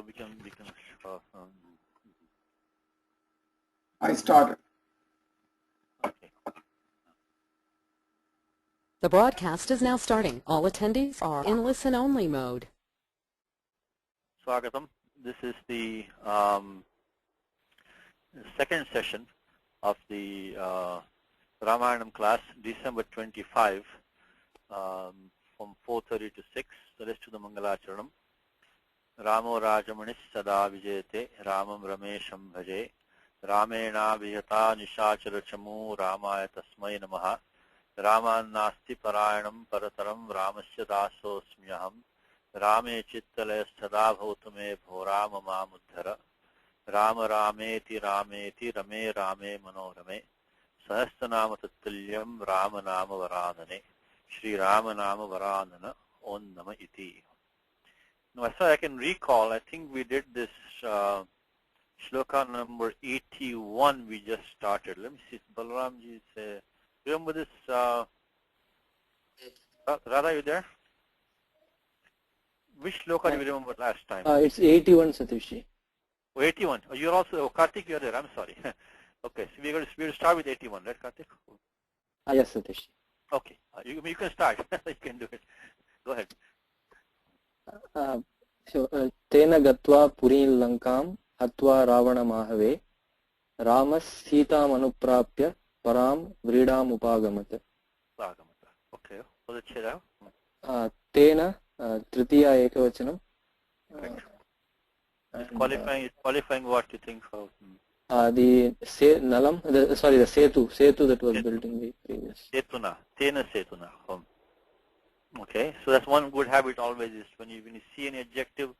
we can I started. okay. The broadcast is now starting. All attendees are in listen-only mode. Swagatam. This is the second session of the Ramayanam class, December 25, from 4:30 to 6. So let's do the Mangalacharanam. Ramo Rajamanis Sada Vijayate Ramam Ramesham Bhaje Ramena Vijata Nishachara Chamu Ramaya Tasmai Namaha Raman Nasti Parayanam Parataram Ramasya Dasosmyaham Rame Chittale Sada Bhautame Bhorama Mamuddhara Rama Rameti Rameti Rame Rame Manorame Sahasranama Tattulyam Ramanama Varanane Shri Ramanama Varanana On Nama Iti. Now, as far as I can recall, I think we did this shloka number 81 we just started. Let me see, Balramji, remember this, Radha, you there? Which shloka do you remember last time? It's 81, Satishji. Oh, 81. Oh, you're also, Karthik, you're there, I'm sorry. Okay, so we're going to start with 81, right, Karthik? Yes, Satishji. Okay, you can start. You can do it. Go ahead. Tena gatva purin lankam hatva ravana mahave ramas sita manuprapya param vridam upagamata. Okay, what did it say? Tena tritiya ekavachanam. Qualifying what you think of? The nalam, the setu that was built in the previous. Setuna, tena setuna. Okay, so that's one good habit always is when you see any adjective,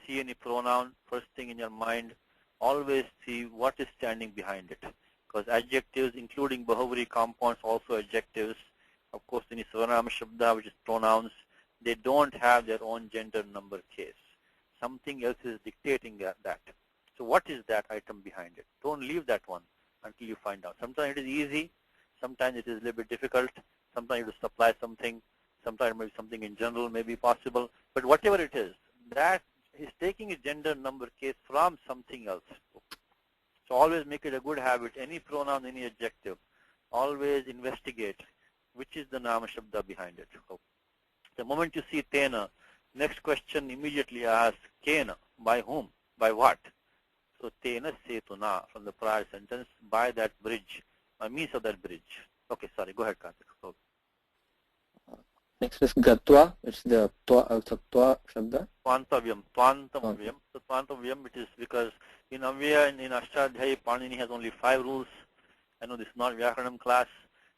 see any pronoun, first thing in your mind, always see what is standing behind it. Because adjectives, including Bahuvari compounds, also adjectives, of course, any Sarvanama Shabda, which is pronouns, they don't have their own gender number case. Something else is dictating that. So what is that item behind it? Don't leave that one until you find out. Sometimes it is easy, sometimes it is a little bit difficult, sometimes you have to supply something, sometimes maybe something in general may be possible, but whatever it is, that is taking a gender number case from something else. So always make it a good habit, any pronoun, any adjective, always investigate which is the Nama Shabda behind it. The moment you see Tena, next question immediately ask, Kena, by whom, by what? So Tena Setuna, from the prior sentence, by that bridge, by means of that bridge. Okay, sorry, go ahead, Karthik. Next is gatva, it's the twa shabda. Tvantavyam. So Tvantavyam, it is because in Avya and in Ashtadhyayi, Panini has only 5 rules. I know this is not Vyakaranam class,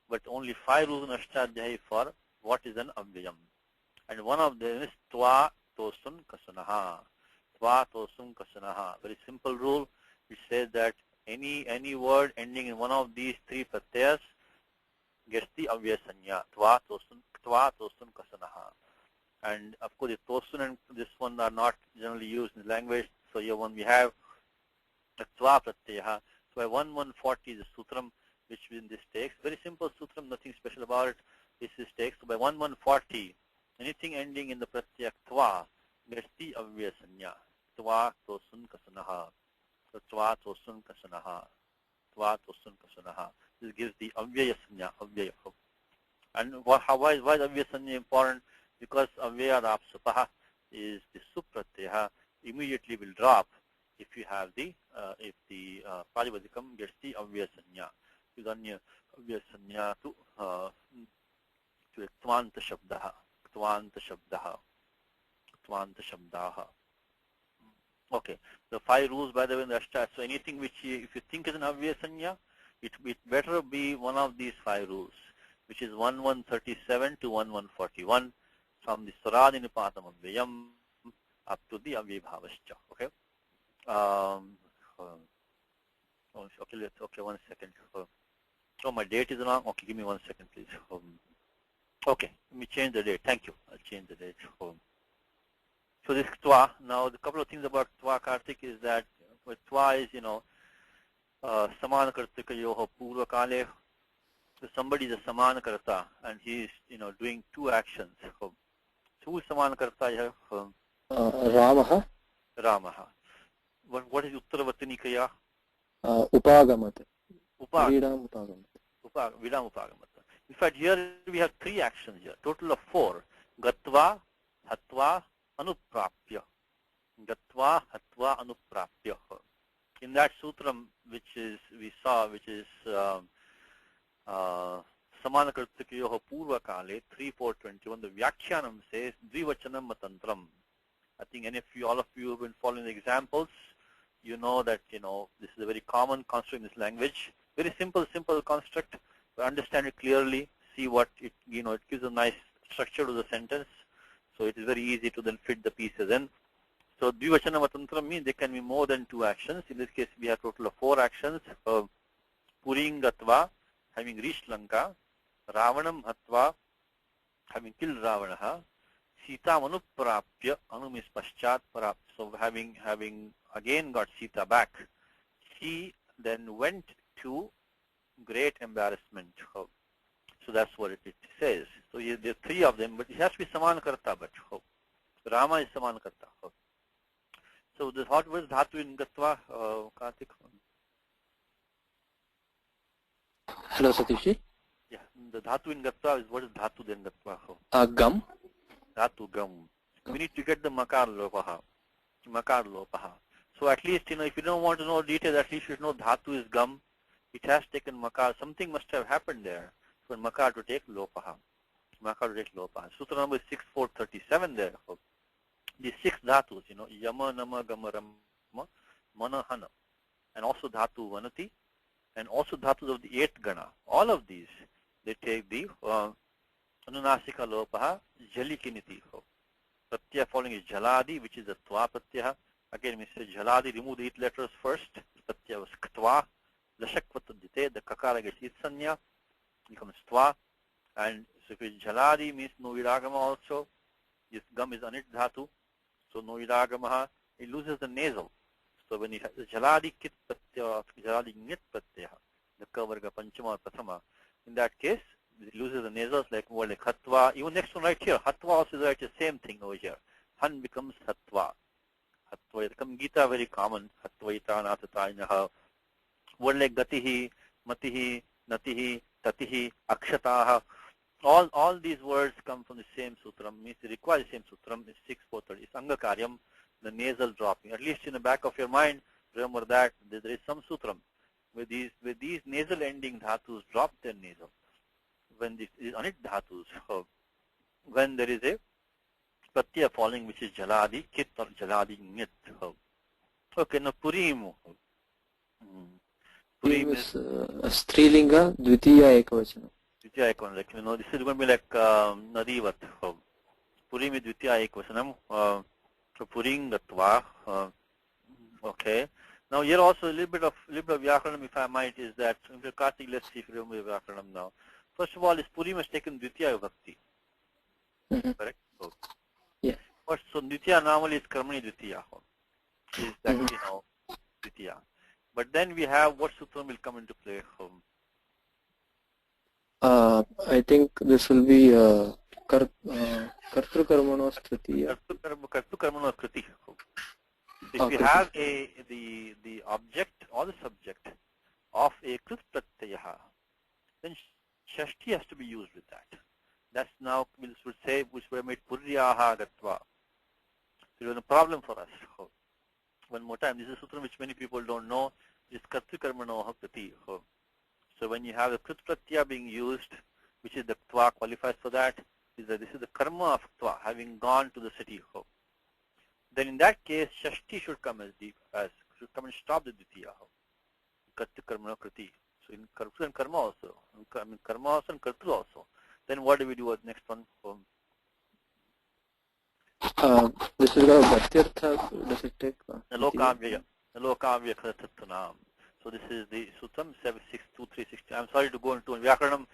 but only 5 rules in Ashtadhyayi for what is an Avyam. And one of them is Tva Tosun Kasanaha. Tva Tosun Kasanaha. Very simple rule which says that any word ending in one of these 3 pratyas gets the Avya Sanya. Tva Tosun Kasanaha. And of course, the Tosun and this one are not generally used in the language. So here one we have the Tva Pratyaha. So by 1140 is the Sutram which in this takes. Very simple Sutram, nothing special about it. This is takes. So by 1140, anything ending in the Pratyaya Tva gets the Avya Sanya. Tva Tosun Kasanaha. So Tva Tosun Kasanaha. Tva Tosun Kasanaha. This gives the Avyaya Sanya. Avyaya. And why is Avyaya Sanya important? Because Avyaya Rapsupaha is the Supratyaha immediately will drop if you have the Prajavadikam gets the Avyaya Sanya. Yudanya Avyaya Sanya to Tvanta Shabdaha. Tvanta Shabdaha. Tvanta Shabdaha. Okay. The 5 rules, by the way, in the Ashta. So anything which if you think is an Avyaya Sanya, it better be one of these 5 rules, which is 1137 to 1141, from the Swaradi Nipatam Avyayam up to the Avyabhavascha. Okay? Okay, 1 second. Oh, my date is wrong. Okay, give me 1 second, please. Okay, let me change the date. Thank you. I'll change the date. So this Twa, now the couple of things about Twa, Karthik, is that Twa is, Samana Kartika Yoho Purva Kale. So somebody is a Samana Karta and he is, doing 2 actions. So who is Samana Karta here? Ramaha. Ramaha. What is Uttaravatinikaya? Upagamat. Upag. Vidam upagamat. Vidam Upagamata. In fact, here we have 3 actions here, total of 4. Gatva, Hatva, Anuprapya. Gatva, Hatva, Anuprapya. In that sutram, which is, we saw, which is Samanakartikayoho Purva Kale, 3.4.21, the Vyakhyanam says, Dvivachanam Matantram. I think any of you, all of you have been following the examples. You know that, this is a very common construct in this language. Very simple construct. But understand it clearly, see what it, it gives a nice structure to the sentence. So it is very easy to then fit the pieces in. So Dvivachana Matantram means there can be more than 2 actions. In this case, we have a total of 4 actions. Puring Gatva, having reached Lanka. Ravanam Hatva, having killed Ravanaha. Sita Manuprapya, Anu means Paschat Parap. So having again got Sita back, she then went to great embarrassment. So that's what it says. So there are 3 of them, but it has to be Samankarta. But Rama is Samankarta. So what was Dhatu in Gatva, Karthik? Hello, Satishji. Yeah, the Dhatu in Gatva is, what is Dhatu in Gatva? Gam. Dhatu Gam. We need to get the Makar Lopaha. Makar Lopaha. So at least, if you don't want to know details, at least you should know Dhatu is Gam. It has taken Makar. Something must have happened there for Makar to take Lopaha. Makar to take Lopaha. Sutra number 6437 there. The 6 Dhatus, Yama, Nama, Gama, Rama, Mana, Hana. And also Dhatu Vanati. And also Dhatus of the 8th Gana. All of these, they take the Anunasika Lopaha, Jalikiniti. Pratyaya following is Jaladi, which is a Tva Pratyaya. Again, we say Jaladi, remove the 8 letters first. Pratyaya was Ktva. Lashakvatadite, the Kakara gets Itsanya, becomes Tva. And so if it's Jaladi, means no Viragama also. This Gam is Anit Dhatu. So no Viragamaha, it loses the nasal. So when it has the Jaladi Kit Pratyaya, Jaladi Nit Pratyaya, the Kavarga Panchama Prathama, in that case, it loses the nasals like more like Hatva. Even next one right here, Hatva also is right, the same thing over here. Han becomes Hatva. Hatva, come Gita, very common. Hatvaita, Natatainaha. Word like Gatihi, Matihi, Natihi, Tatihi, Akshataha. All these words come from the same sutram, means they require the same sutram. It's 6.430. It's Angakaryam, the nasal dropping. At least in the back of your mind, remember that there is some sutram where these nasal ending dhatus drop their nasal. When this is Anit dhatus, when there is a Pratyaya falling, which is Jaladi, Kit or Jaladi Nit. Okay, now Purim. Purim is Strilinga, Dvitiya Ekavachana. Dvitiya Ekavachana, like, this is going to be like Nadivat. Purim is Dvitiya Ekavachanam. So Purim Gatva. Okay. Now here also a little bit of Vyakaranam, if I might, is that, Karthik, let's see if you remember Vyakaranam now. First of all, is Purim has taken Dvitiya Bhakti. Correct? So, yeah. First, so Dvitiya normally is Karmani Dvitiya. Is that, Dvitiya. But then we have what sutram will come into play. I think this will be Kartru Karmanos Tritiya. Kartru Karmanos Kriti. If we have the object or the subject of a Krit Pratyaha, then Shashti has to be used with that. That's now, we would say, which we have made Puryaha Gatva. So it was a problem for us. One more time, this is a sutra which many people don't know. It's Kartru Karmanoha Kriti. So when you have a Krit Pratyaya being used, which is the Tva qualifies for that, this is the karma of Tva, having gone to the city. Then in that case, Shashti should come should come and stop the Dvitiya. Kartru Karmanoha Kriti. So in Kartru and Karma also. Karma also and Kartru also. Then what do we do with next one? This is a Bhatyartha, does it take? Nalokavya Krathattanam. So this is the Sutram 762360. I'm sorry to go into Vyakaranam,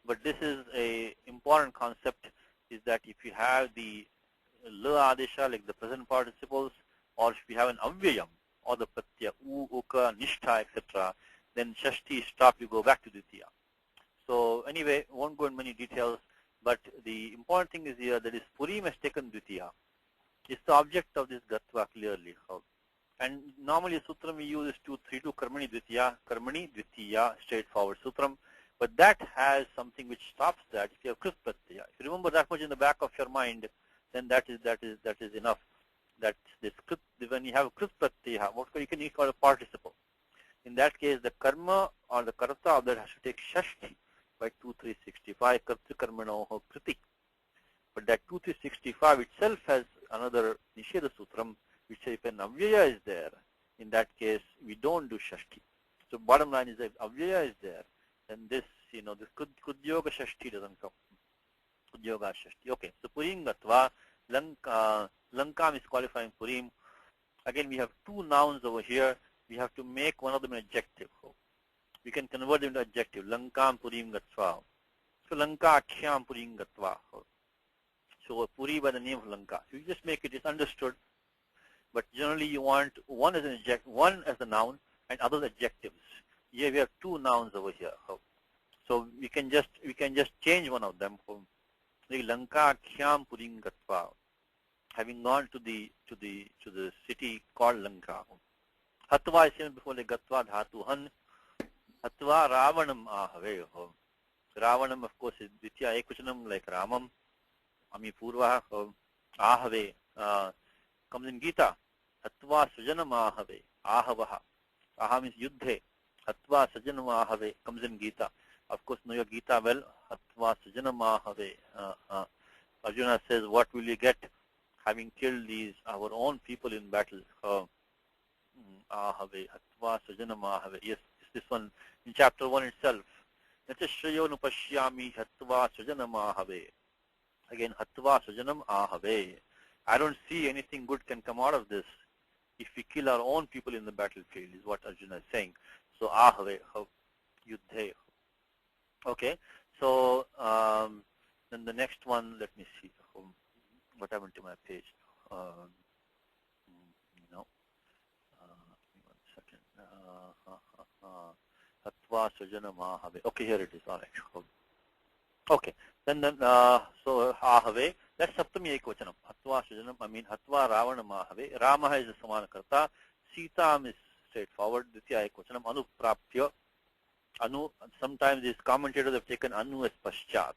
but this is a important concept, is that if you have the La Adesha, like the present participles, or if you have an Avyayam, or the Pratyaya, U, Uka, Nishtha, etc., then Shashti stop, you go back to Dvitiya. So anyway, won't go in many details, but the important thing is here that is Purim has taken Dvitiya. It's the object of this gatva clearly. And normally sutram we use is 232 karmani dvitiya, straightforward sutram. But that has something which stops that. If you have krit pratyaya, if you remember that much in the back of your mind, then that is enough. That this krit, when you have krit pratyaya, what you can call a participle. In that case, the karma or the karta of that has to take shashti by 2365 kartri karmanoho kriti. But that 2365 itself has another nisheda sutram, which says if an avyaya is there, in that case we don't do shashti. So bottom line is that avyaya is there, then this this kudyoga shashti doesn't come. Kudyoga shashti. Okay. So purim gatva, lankam is qualifying purim. Again, we have two nouns over here. We have to make one of them an adjective. We can convert them into adjective. Lankam purim gatva. So lanka akhyam purim gatva. So puri by the name of Lanka. So you just make it, it's understood. But generally you want one as an adjective, one as a noun, and others adjectives. Here we have two nouns over here. So we can just change one of them. Like Lanka akhyam purim gatva. Having gone to the city called Lanka. Hatva is seen before the gatva dhatu han. Hatva ravanam ahave. Ravanam of course is ditya ekvachanam like Ramam. Ami Purva Ahave comes in Gita. Hatva Sajanam Ahave Ahavaha. Aha means Yuddhe. Hatva Sajanam Ahave comes in Gita. Of course, know your Gita well. Hatva Sajanam Ahave. Arjuna says, what will you get having killed these our own people in battle? Ahave. Hatva Sajanam Ahave. Yes, it's this one in chapter 1 itself. Nachashrayo nupashyami Hatva Sajanam Ahave. Again, hatva sajanam ahave. I don't see anything good can come out of this if we kill our own people in the battlefield, is what Arjuna is saying. So ahave, yuddhe. Okay, so then the next one, let me see. What happened to my page? Give me 1 second. Hatva sajanam ahave. Okay, here it is. All right. Okay. Then so ahave, that's saptami ekvachanam. Hatva sajanam, I mean hatva ravanam ahave. Rama is the samana karta. Sitam is straightforward. Ditya ekvachanam. Anuprapya. Anu, sometimes these commentators have taken anu as paschat.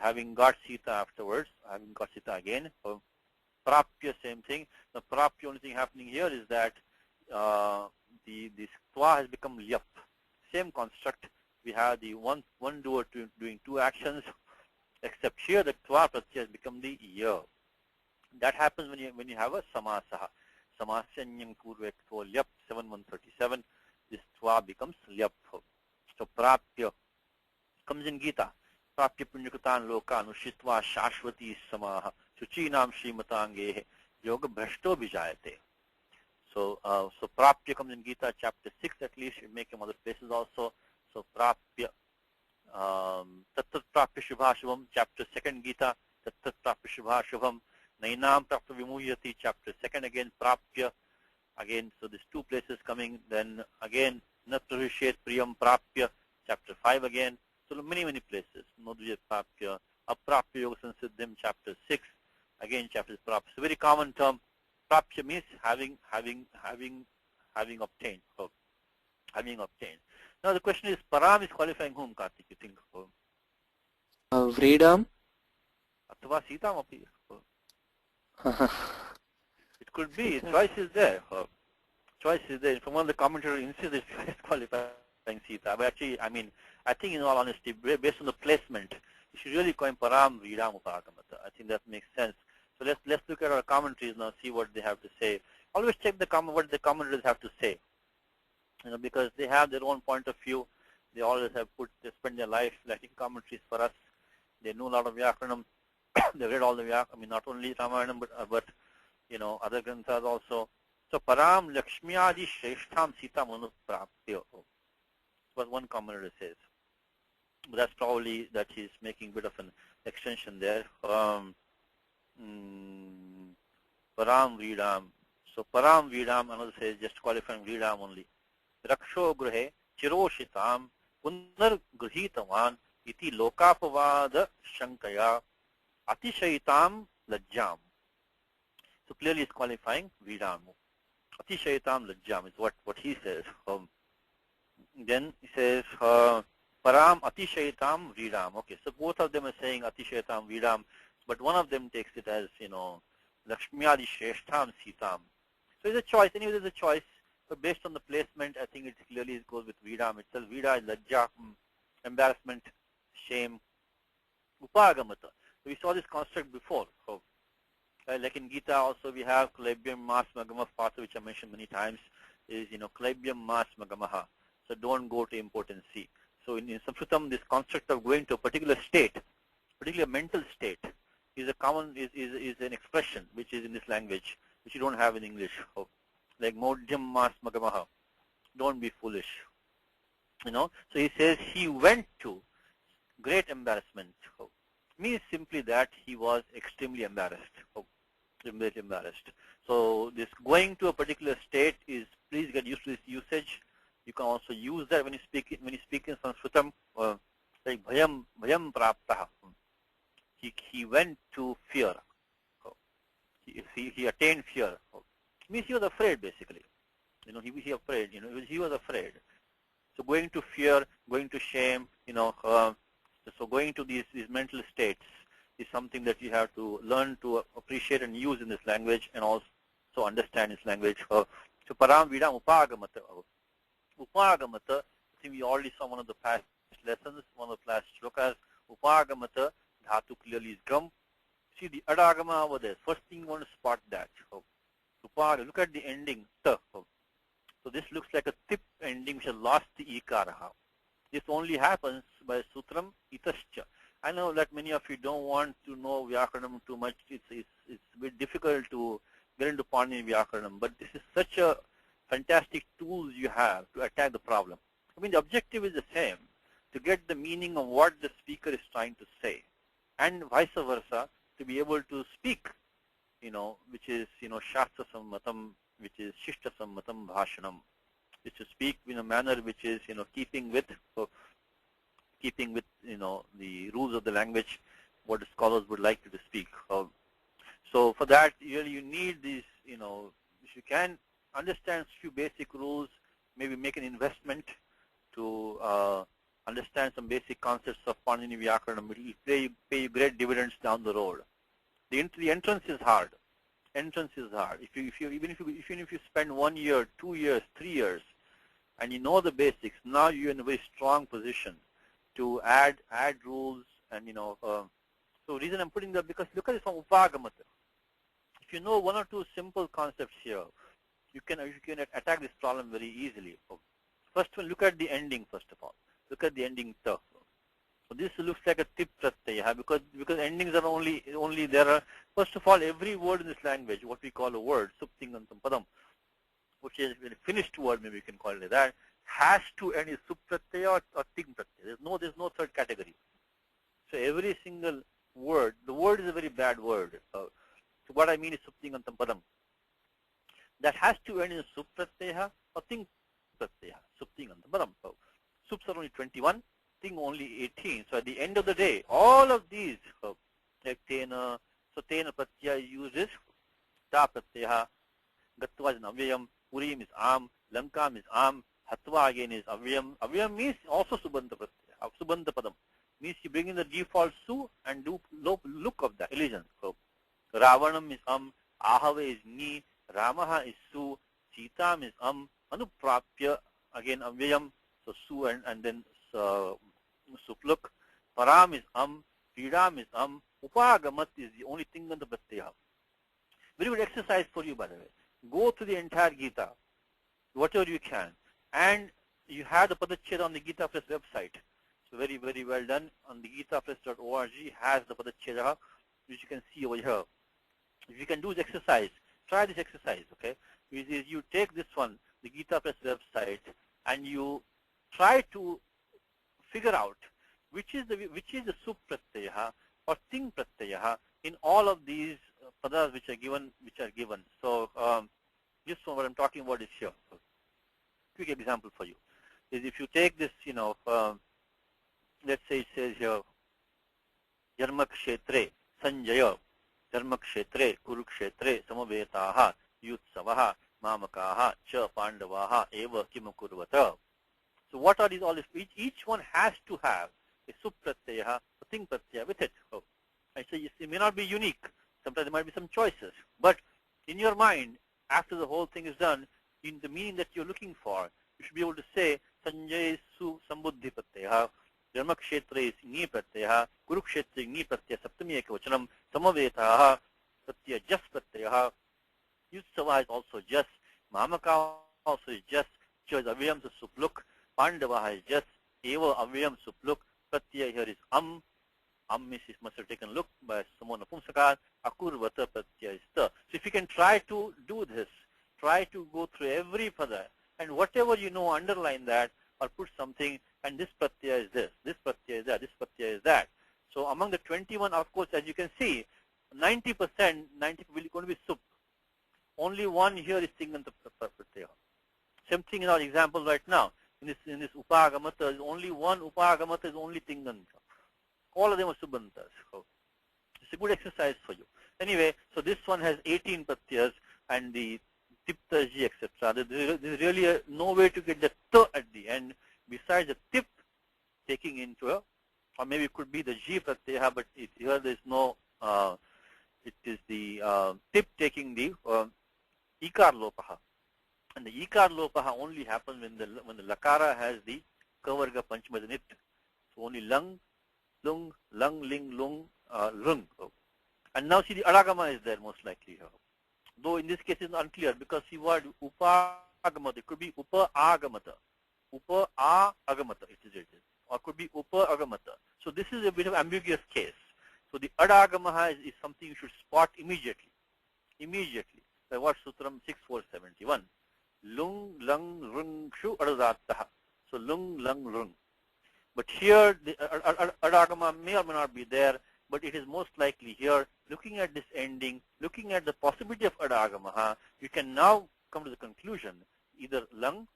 Having got Sita afterwards, having got Sita again. Prapya, same thing. The prapya, only thing happening here is that the twa has become lyap. Same construct. We have the one doer doing two actions, except here the twa pratyaya has become the year. That happens when you have a samasaha. Samasanyam kurvektvo lyap 7137. This twa becomes lyap. So prapya comes in Gita. Prapya punyakatan loka anushitva shashvati samaha suchinam shrimatangehe yoga bhrashto bijayate. So prapya comes in Gita chapter 6 at least. You make him other places also. So prapya, tattat prapya shubha shubham, chapter 2nd Gita, tattat prapya shubha shubham, nainam prapya vimuyati, chapter 2nd again, prapya, again, so there's two places coming, then again, natrahishet priyam prapya, chapter 5 again, so many places, nodvya prapya, aprapya yoga sansiddhim, chapter 6, again, chapter prapya. It's a very common term. Prapya means having obtained, having obtained. Now the question is, param is qualifying whom, Karthik, you think? Vredam. Atva Sitam api. It could be. Choice is there. Choice is there. From one of the commentators insists it's qualifying Sita. But actually, I mean, I think in all honesty, based on the placement, you should really call him param Vredam Upagamata. I think that makes sense. So let's look at our commentaries now, see what they have to say. Always check what the commentators have to say. Because they have their own point of view. They always have they spend their life writing commentaries for us. They know a lot of Vyakaranam. They've read all the Vyakaranam, I mean, not only Ramayanam, but other granthas also. So, Param Lakshmiyadi Shreshtham Sita Manupraptyo. That's what one commentator says. But that's probably that he's making a bit of an extension there. Param Vredam. So, Param Vredam, another says just qualifying Vredam only. Raksho Gruhe Chiroshitam Punar Gruhitavan Iti Lokapavada Shankaya Atishayitam Lajjam. So clearly it's qualifying Vidam. Atishayatam Lajjam is what he says. Then he says Param Atishayatam Vidam. Okay, so both of them are saying Atishayatam Vidam, but one of them takes it as, Lakshmiyadi Shreshtham Sitam. So it's a choice. Anyway, there's a choice. But based on the placement, I think it clearly goes with Vidam itself. Vida is Lajja, embarrassment, shame, Upagamata. So we saw this construct before. So, like in Gita also we have Klaibyam Mas Magama Pasa, which I mentioned many times, is, Klaibyam Mas Magamaha. So don't go to impotency. So in Sanskritam, this construct of going to a particular state, particular mental state, is a common, is an expression which is in this language, which you don't have in English. So, like Modhyam Mas Magamaha. Don't be foolish. So he says he went to great embarrassment. Means simply that he was extremely embarrassed. So this going to a particular state is, please get used to this usage. You can also use that when you speak in Sanskritam, like bhayam praptaha. He went to fear. He attained fear. Means he was afraid, basically. He afraid. He was afraid. So going to fear, going to shame, so going to these mental states is something that you have to learn to appreciate and use in this language, and also understand this language. So Param Vidam Upagamata. Upagamata, I think we already saw one of the past lessons, one of the past shlokas. Upagamata, dhatu clearly is gum. See the adagama over there. First thing you want to spot that. Look at the ending, ta. So this looks like a tip ending which has lost the ikaraha. This only happens by sutram itascha. I know that many of you don't want to know Vyakaranam too much. It's a bit difficult to get into Panini Vyakaranam, but this is such a fantastic tools you have to attack the problem. I mean, the objective is the same, to get the meaning of what the speaker is trying to say, and vice versa, to be able to speak, which is, Shastra Sammatam, which is Shishta Sammatam Bhashanam, is to speak in a manner which is, keeping with, the rules of the language, what the scholars would like you to speak. So for that, really you need these, if you can understand a few basic rules, maybe make an investment to understand some basic concepts of Panini Vyakaranam, it will pay you great dividends down the road. The entrance is hard. Entrance is hard. Even if you spend 1 year, 2 years, 3 years, and you know the basics, now you're in a very strong position to add rules, and so reason I'm putting that, because look at it from Upagamata. If you know 1 or 2 simple concepts here, you can attack this problem very easily. First one, look at the ending. First of all, look at the ending ta. So this looks like a tip pratyaya, because endings are only there are, first of all, every word in this language, what we call a word, suptingantam padam, which is a finished word, maybe you can call it like that, has to end in supratyaya or ting pratyaya. There's no third category. So every single word, the word is a very bad word. So what I mean is suptingantam padam. That has to end in supratyaya or ting pratyaya. Suptingantam padam. So sups are only 21. Thing only 18. So at the end of the day, all of these, like tena, so tena pratyaya uses ta pratyaya, gatva is avyayam, purim is am, lankam is am, hatva again is avyayam. Avyayam means also subandha pratyaya, subandha padam. Means you bring in the default su and do look of the illusion. So Ravanam is ahave is ni, Ramaha is su, Sitam is anuprapya, again avyayam, so su and then supluk, param is pidam is upagamat is the only thing on the pratyaya. Very good exercise for you, by the way. Go through the entire Gita, whatever you can, and you have the Padacheda on the Gita Press website. So very, very well done. On the gitapress.org has the Padacheda, which you can see over here. If you can do this exercise, try this exercise, okay? You take this one, the Gita Press website, and you try to figure out which is the sup pratyaya or ting pratyaya in all of these padas which are given. So just what I'm talking about is here. Quick example for you is, if you take this, let's say it says here Jarma Kshetre Sanjaya धर्मक्षेत्रे कुरुक्षेत्रे समवेताः युत्सवः mamakaha cha pandavaha eva kimakurvata. So what are these all? Each one has to have a sup pratyaya, a ting pratyaya with it. Oh. I say it may not be unique. Sometimes there might be some choices. But in your mind, after the whole thing is done, in the meaning that you're looking for, you should be able to say Sanjay su sambuddhi pratyaya, Dharmakshetra is ni pratyaya, Kurukshetra ni pratyaya, saptami ekavachanam, samavetaha pratyaya jas pratyaya. Yutsava is also just, Mamaka also is just, Cha is avyam to supluk, Pandavaha is just, Eva avyam supluk, Pratyaya here is must have taken look by someone of Pumsakar, Akurvata Pratyaya is ta. So if you can try to do this, try to go through every pada, and whatever you know, underline that, or put something, and this Pratyaya is this Pratyaya is that, this Pratyaya is that. So among the 21, of course, as you can see, 90% will going to be sup. Only one here is Tinganta Pratyaya. Same thing in our example right now. In this Upagamata, is only one Upagamata is only Tinganta. All of them are Subantas. So it's a good exercise for you. Anyway, so this one has 18 Pratyayas and the Tipta Ji, etc. There's really no way to get the T at the end besides the Tip taking into a, or maybe it could be the Ji Pratyaya, but here there's no, it is the Tip taking the Ikar Lopaha. And the Ikar Lopaha only happens when the Lakara has the Kavarga Panchama in it. So only Lang, Lung, Lang, Ling, Lung, Rung. And now see the Aragama is there most likely here. Though in this case it's unclear because the word Upagamata, it could be Upa Agamata. Upa Agamata it is written. Or could be Upa Agamata. So this is a bit of ambiguous case. So the Adagamaha is something you should spot immediately. Immediately. By what Sutram 6471. Lung, Lung, Rung, Shu, Adadattaha. So Lung, Lung, Rung. But here the Adagama may or may not be there, but it is most likely here. Looking at this ending, looking at the possibility of Adagamaha, you can now come to the conclusion either Lung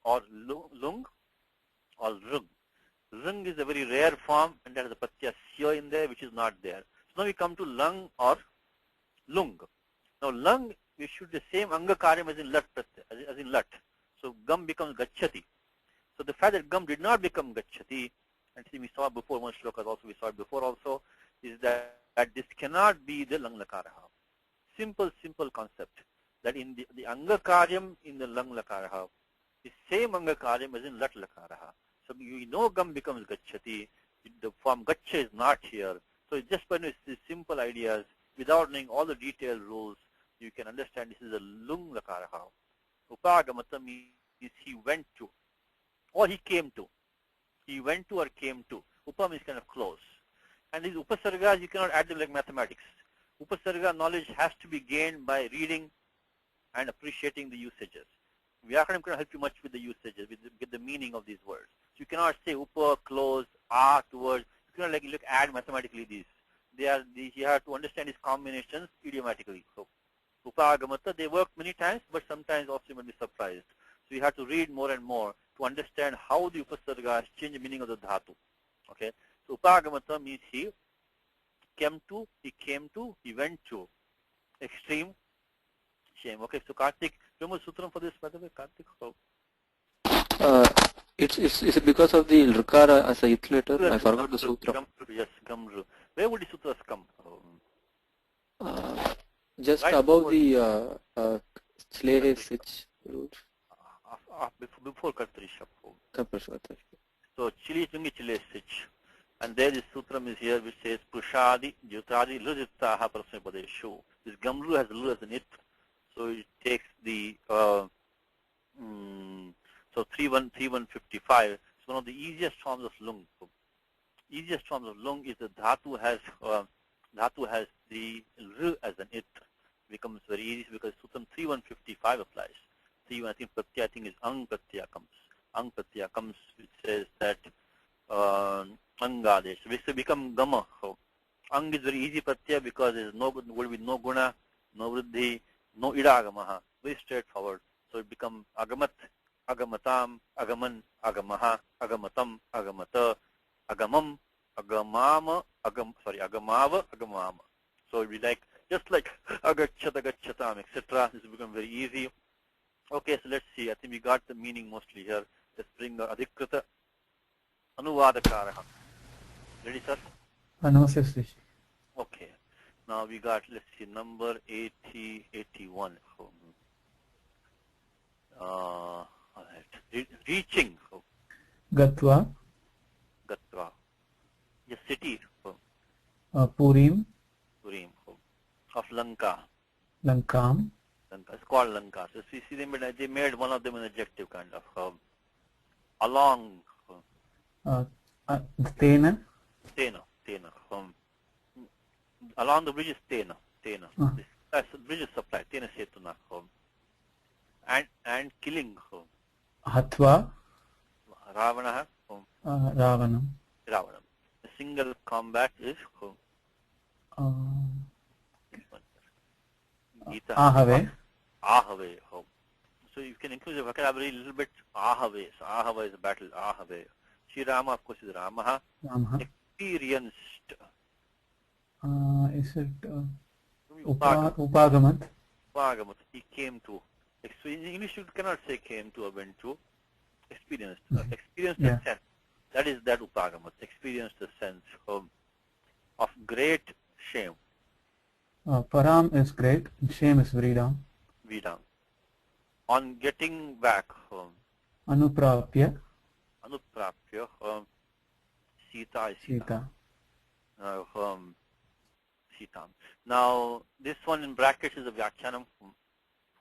or Lung or Rung. Rung is a very rare form and there is a Pratyaya Sya in there which is not there. So now we come to Lung or Lung. Now Lung, we should the same Angakaryam as in Lat Pratyaya, as in Lat. So Gam becomes Gacchati. So the fact that Gam did not become Gacchati, and see we saw before one shlokas also, we saw it before also, is that this cannot be the Lang Lakaraha. Simple concept. That in the Angakaryam in the Lang Lakaraha is same Angakaryam as in Lat Lakaraha. So you know Gam becomes Gacchati, the form Gaccha is not here. So it's just by these simple ideas, without knowing all the detailed rules, you can understand this is a Lung Lakaraha. Upagamata means he went to, or he came to. He went to or came to. Upa means kind of close. And these Upasargas, you cannot add them like mathematics. Upasarga knowledge has to be gained by reading and appreciating the usages. Vyakaranam cannot help you much with the usages, with the meaning of these words. So you cannot say Upa, close, towards. You cannot like add mathematically these. You have to understand these combinations idiomatically. So Upagamata, they work many times, but sometimes also you may be surprised. So you have to read more and more to understand how the Upasargas change the meaning of the dhatu. Okay. So Upagamata means he came to, he went to. Extreme shame. Okay. So Karthik, remember Sutram for this, by the way, Karthik? It's because of the Rukara as a it letter. I forgot the sutra. Yes, Gamru. Where would the sutras come? Just right above the Slay Sich root. Before Kartrisha. So Chili Chungi Chile Sich. And there this sutram is here which says Pushadi Jyutadi Lujittaha Prasmapadeshu. This Gamru has Lu as an it. So it takes the so 3155. It's one of the easiest forms of lung. Easiest forms of lung is the dhatu has the r as an it. Becomes very easy because Sutram 3155 applies. I think Pratyaya is Ang Pratyaya comes. Ang Pratyaya comes which says that Angadesh. Which will become Gama. So Ang is very easy Pratyaya because there is will be no guna, no vriddhi, no idagamaha. Very straightforward. So it becomes Agamat, Agamatam, Agaman, Agamaha, Agamatam, Agamata, Agamam, Agamama, Agamava, Agamama. So it will be like, just like agachat, agachatam, etc. This will become very easy. Okay, so let's see. I think we got the meaning mostly here. Let's bring the adhikrita anuvadakaraha. Ready, sir? Namaste, Srishi. Okay. Now we got, let's see, number 81. All right. Reaching. Gatva, Gatra. The city. Purim, Purim. Of Lanka. Lankam, Lanka. It's called Lanka. So see, they made one of them an adjective kind of. Along. Tena, Tena. Along the bridge is Tena. That's the bridge is supplied. Tena Setuna. And killing. Hatva, Ravana. Ravanam, Ravanam. The single combat is Gita. Ahave, Ahave. So you can include the vocabulary a little bit. Ahave. So Ahava is a battle. Ahave. Sri Rama, of course, is Ramaha. Ramaha. Experienced. Is it Upagamat? Upagamat. He came to. So in English you cannot say came to or went to. Experienced. Experienced the sense. That is that Upagamat. Experienced the sense of great shame. Param is great, shame is Vridam. Vidam. On getting back. Anuprapya, Anuprapya. Sita is Sita. Sita. Now, this one in brackets is a Vyakhyanam,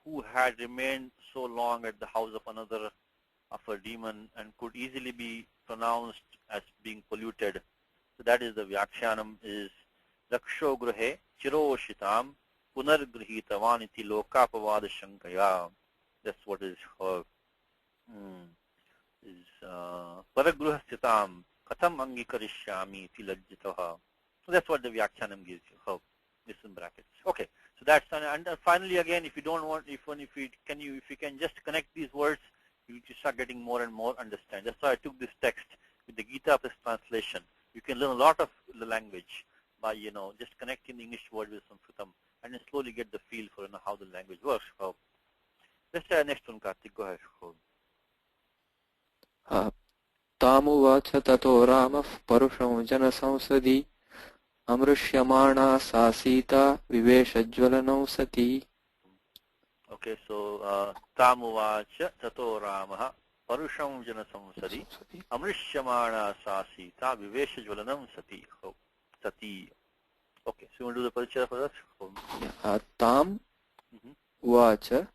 who had remained so long at the house of another, of a demon, and could easily be pronounced as being polluted. So that is the Vyakhyanam, is Laksho Gruhe Chiroshitam Punargrihitavaniti Lokapavada Shankaya. That's what is Paragruha Sitam Katam Angikarishyami Tilajjitaha. So that's what the Vyakhyanam gives you. This in brackets. Okay. So that's and finally again, if you don't want, if you can just connect these words, you will start getting more and more understand. That's why I took this text with the Gita plus translation. You can learn a lot of the language by just connecting the English word with Sanskritam, and then slowly get the feel for how the language works. Let's try next one, Karthik. Go ahead. Tamuvacha tato Ramah Parusham Jana Samsadi Amrishyamana sa Sita Viveshajwalanam Sati. Okay, so Tamuvacha tato Ramah Parusham Jana Samsadi Amrishyamana sa Sita Viveshajwalanam Sati. Sati. Okay, so you want to do the parichaya for us? Tam Vacha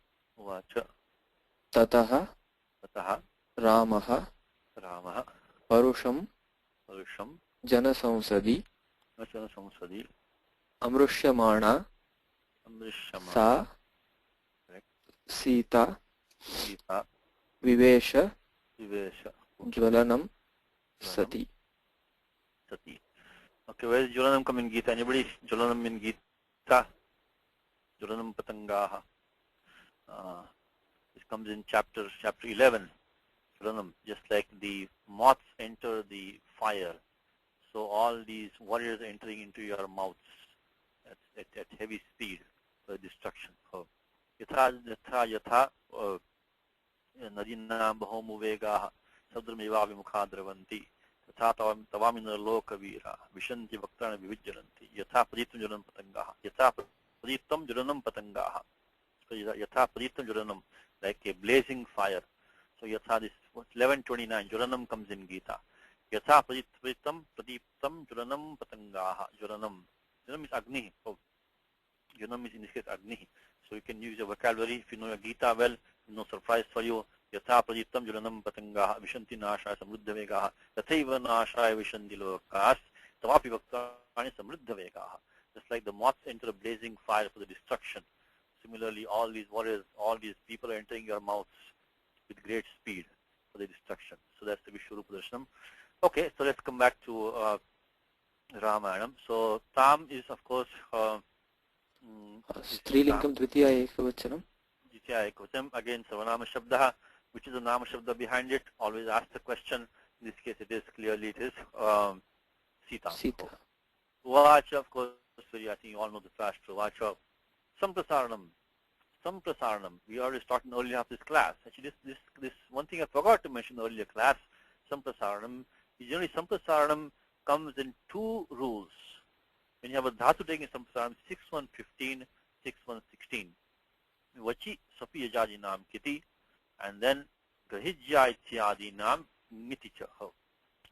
Tataha Ramaha Parusham Jana Samsadi Amrishyamana sa Sita Vivesha Jwalanam Sati. Okay, where is Jwalanam come in Gita? Anybody? Jwalanam in Gita? Jwalanam Patangaha. This comes in chapter 11. Jwalanam, just like the moths enter the fire. So all these warriors entering into your mouths at heavy speed for destruction. Yatha nadinam bahomu vegaha sadrmeva vimukha dravanti thatha tavamina lokavira vishanti vaktana vivijjaranti yatha paditam jalanam patangaha yatha paditam jalanam patangaha. So yatha paditam jalanam, like a blazing fire. So yatha, this 11:29 jalanam comes in Gita. Yatha paditam jalanam patangaha. Jalanam is Agni. Jalanam is in this case Agni. So you can use your vocabulary. If you know your Gita well, no surprise for you. Yatha paditam jalanam patangaha vishanti nashaya samruddha vegaha tathaiva nashaya vishanti lokas tavapi vaktani samruddha vegaha. Just like the moths enter a blazing fire for the destruction, similarly all these warriors, all these people are entering your mouths with great speed for the destruction. So that's the Vishwarupa Darshanam. Okay, so let's come back to Ramayanam. So Tam is, of course, Strilingam Dvitiya Ekavachanam. Dvitiya Ekavachanam. Again, Savanama Shabdaha, which is a Nama Shabda behind it. Always ask the question. In this case, it is clearly, it is Sita. Sita. Vacha, of course, I think you all know the faster Vacha. Samprasaranam. Samprasaranam. We already started in earlier half of this class. Actually, this one thing I forgot to mention in the earlier class, Samprasaranam. Generally, Samprasaranam comes in two rules. When you have a dhatu taking Samprasaranam, 6-1-15, 6-1-16. Vachi sapi yajaji nam kiti, and then grahijya ityadi nam miticha.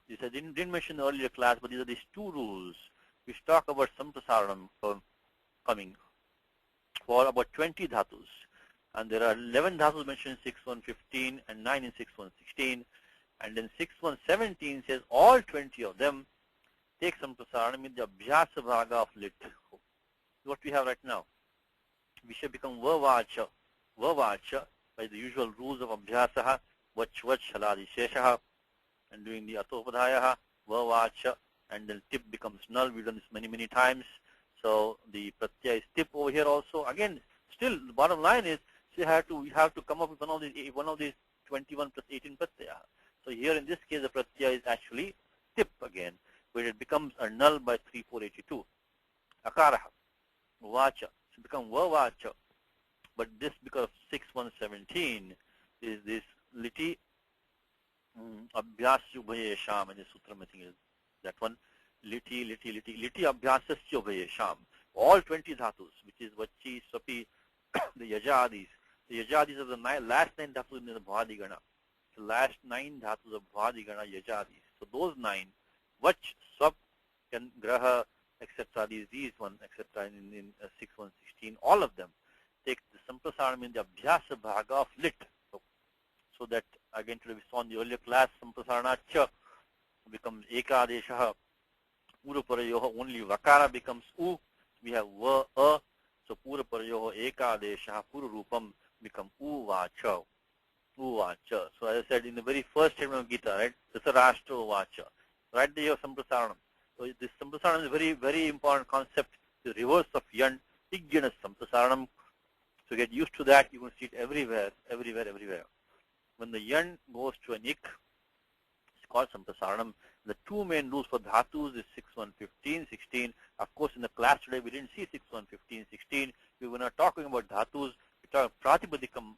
This I didn't mention in the earlier class, but these are these two rules which talk about Samprasaranam coming for about 20 dhatus. And there are 11 dhatus mentioned in 6-1-15 and 9 in 6-1-16. And then 6-1-17 says all 20 of them take Samprasaranam in the Abhyasa Bhaga of lit. What we have right now. We should become Vavacha. Vavacha by the usual rules of Abhyasaha, Vach Haladi Sheshaha, and doing the Atopadhayaha, Vavacha, and then tip becomes null. We've done this many times. So the pratyaya is tip over here also. Again, still the bottom line is we have to come up with one of these 21 plus 18 pratyaya. So here in this case the pratyaya is actually tip again, where it becomes a null by 3-4-82. Akaraha, Vacha, so become Vavacha. But this because of 6-1-17 is this liti Abhyasya Ubhayesham, and the sutra I think is that one. Liti Abhyasasya Ubhayesham. All 20 dhatus, which is Vachi, Sapi, the Yajadis. The Yajadis are the last 9 dhatus in the Bhadigana. The last 9 dhatus of Bhadigana Yajadis. So those 9, Vach, Swap, and Graha, etc. These one, etc. in 6-1-16, all of them take the Samprasaranam in the Abhyasa Bhaga of lit. So that again today we saw in the earlier class, Samprasaranacha becomes Ekadeshaha. Puraparayoha, only Vakara becomes U. We have Va, A. So Puraparayoha Ekadeshaha Purarupam become Uvacha. Uvacha. So as I said in the very first statement of Gita, right? Dhritarashtra Uvacha. Right there you have Samprasaranam. So this Samprasaranam is a very important concept. The reverse of Yan, Igyanas Samprasaranam. So get used to that. You will see it everywhere. When the Yan goes to an Ik, it's called Samprasaranam. The two main rules for dhatus is 6-1-15, 16. Of course, in the class today, we didn't see 6-1-15, 16. We were not talking about dhatus. We talked Pratipadikam,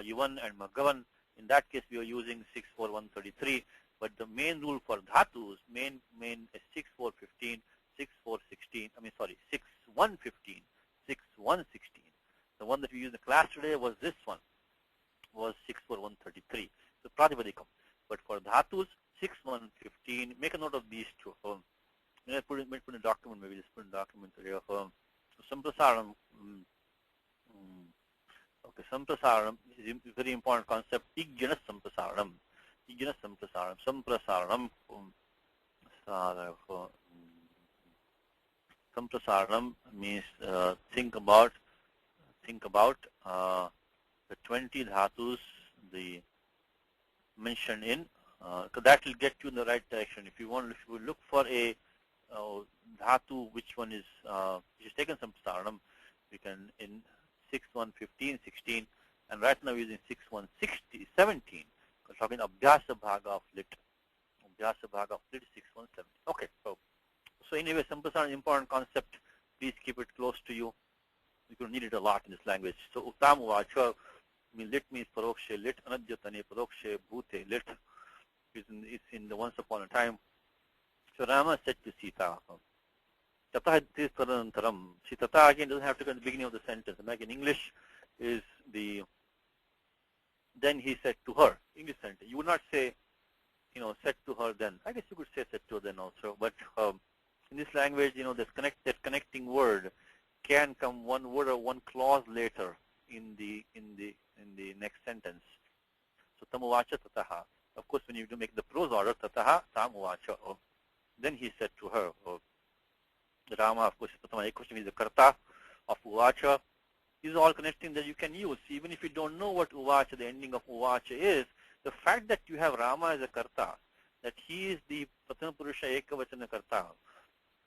Yuvan and Magavan. In that case, we are using 6-4-1-33. But the main rule for dhatus, main is 6-4-15, 6-4-16. 6-1-15, 6-1-16. The one that we used in the class today was this one, was 6-4-1-33. So Pratipadikam. But for dhatus, 6-1-15, make a note of these two. May I put in a document, maybe just put in a document here. So Samprasaranam, okay, Samprasaranam is a very important concept. Igyanas Samprasaranam. Igyanas Samprasaranam. Samprasaranam. Samprasaranam means think about the 20 dhatus, the mentioned in. That will get you in the right direction. If you look for a dhatu, which one is taken Samprasaranam, we can in 6-1-15, 16, and right now we're using 6-1-17. We're talking Abhyasa Bhaga of lit. Abhyasa Bhaga of lit is 6-1-17. Okay, so anyway, Samprasaranam is an important concept. Please keep it close to you. You could need it a lot in this language. So Uttam Vacha, lit means Parokshe lit, Anadyatane Parokshe Bhute lit. It's in the once upon a time. So Rama said to Sita, Tata Tarantaram. See, Tata again doesn't have to go at the beginning of the sentence. Like in English is the, then he said to her, English sentence. You would not say, said to her then. I guess you could say said to her then also. But in this language, that connecting word can come one word or one clause later in the next sentence. So Tamuvacha Tataha. Of course, when you do make the prose order, Tataha Tamuvacha. Then he said to her, Rama, of course, Pratama Ekvacham is the Karta of Uvacha. These are all connecting that you can use. Even if you don't know what Uvacha, the ending of Uvacha is, the fact that you have Rama as a Karta, that he is the Pratama Purusha Ekavachana Karta,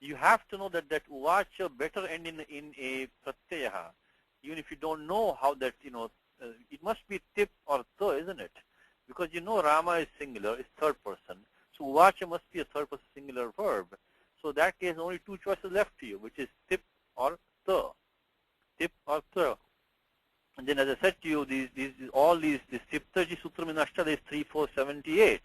you have to know that Uvacha better end in a Pratyaha. Even if you don't know how that, it must be tip or tha, isn't it? Because Rama is singular, is third person. So Uvacha must be a third person singular verb. So that case, only two choices left to you, which is tip or the. Tip or the. And then, as I said to you, this Tiptaji Sutram in Ashtadhyayi is 3478.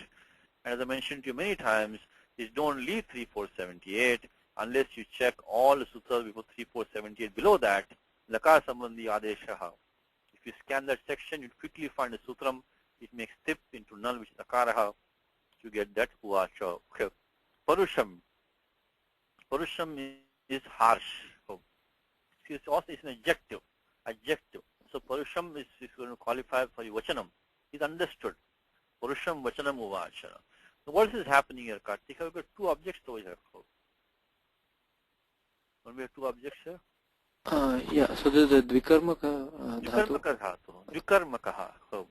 And as I mentioned to you many times, is don't leave 3478 unless you check all the sutras before 3478. Below that, Lakar Sambandhi Adeshaha. If you scan that section, you quickly find a sutram. It makes tip into null, which is Akaraha. You get that Uvacha. Okay. Parusham. Parusham is harsh. It's also an adjective. Adjective. So Parusham is going to qualify for your Vachanam. It's understood. Purusham Vachanam Uvacha. So what is happening here, Kartik? We've got two objects over here. When we have two objects here? Yeah, so this is the Dvikarmaka dhatu. Dvikarmaka dhatu. Dvikarmakaha. So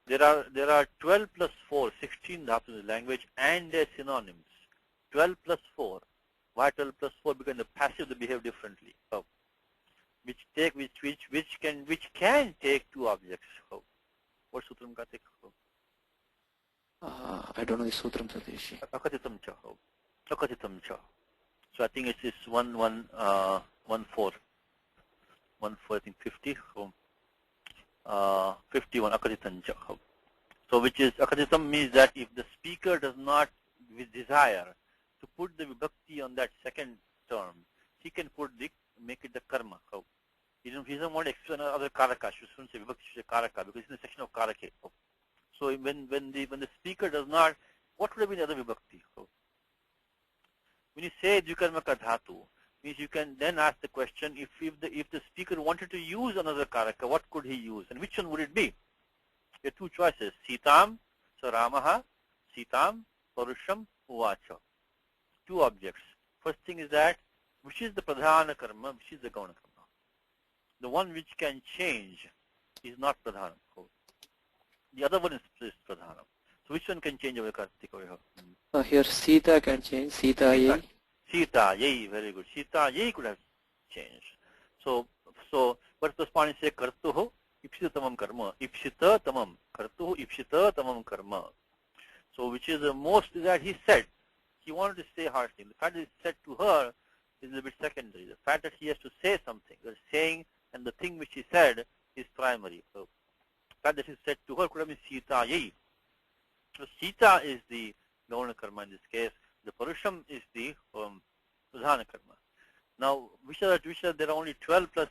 there are 12 plus 4, 16 dhatus in the language and their synonyms. 12 plus 4. Why 12 plus 4? Because in the passive they behave differently. So, which can take two objects. So, what sutram ka take? I don't know the sutram, Satish. Akatitam cha. Akatitam cha. So I think it's 1, 4. 1, 4, I think 50. 51 akatitam cha. So which is akatitam means that if the speaker does not desire to put the vibhakti on that second term, he can make it the karma. He doesn't want to explain other karaka. She shouldn't say vibhakti, she should say karaka because it's in the section of karake. So when the speaker does not, what would have been the other vibhakti? When you say Dvikarmaka dhatu, means you can then ask the question, if the speaker wanted to use another karaka, what could he use? And which one would it be? There are two choices. Sitam, so Ramaha, Sitam, Parusham, Uvacha. Two objects. First thing is that, which is the Pradhana karma, which is the Gauna karma. The one which can change is not Pradhana. The other one is Pradhana. So which one can change over Kartik over here? Here Sita can change. Sita Yai. Sita Yai, very good. Sita Yai could have changed. So what does Pani say? Kartuho ipsita karma. Ipsita tamam. Kartuho ipsita tamam karma. So which is the most that he said. He wanted to say harsh thing. The fact that he said to her is a bit secondary. The fact that he has to say something, the saying and the thing which he said is primary. So the fact that he said to her could have been Sita Yai. So Sita is the Gauna karma in this case. The Parusham is the Pradhana karma. Now, there are only 12 plus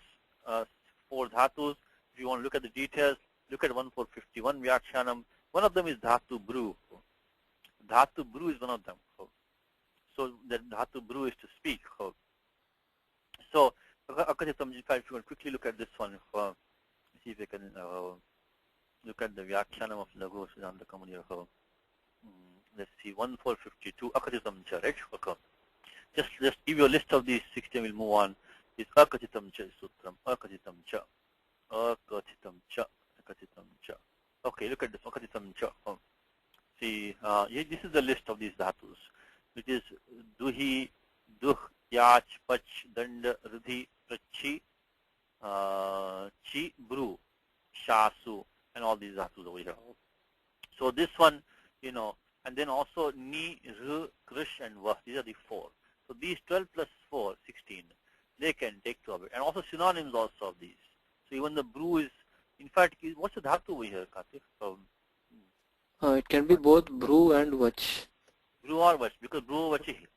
4 dhatus. If you want to look at the details, look at 1451 Vyakhyanam. One of them is Dhatu Bru. Dhatu Bru is one of them. So the Dhatu Bru is to speak. So, Akatitam, if you want to quickly look at this one, see if we can look at the Vyakhyanam of Laghu Siddhanta Kamani. Let's see, 1452 Akatitam cha, right? Just give you a list of these 16, we'll move on. It's Akatitam cha sutram, Akatitam cha, Akatitam cha, Akatitam cha. Okay, look at this, Akatitam cha. See, this is the list of these dhatus, which is Duhi, Duh, Yach, Pach, Danda, Rudhi, Prachi, Chi, Bru, Shasu, and all these dhatus over here. So this one, and then also Ni, R, Krish, and Vah. These are the 4. So these 12 plus 4, 16, they can take 2 of it. And also synonyms also of these. So even the Bru is, in fact, what's the dhatu over here, Kartik? It can be both Bru and Vach. Bru or Vach, because Bru Vachihi.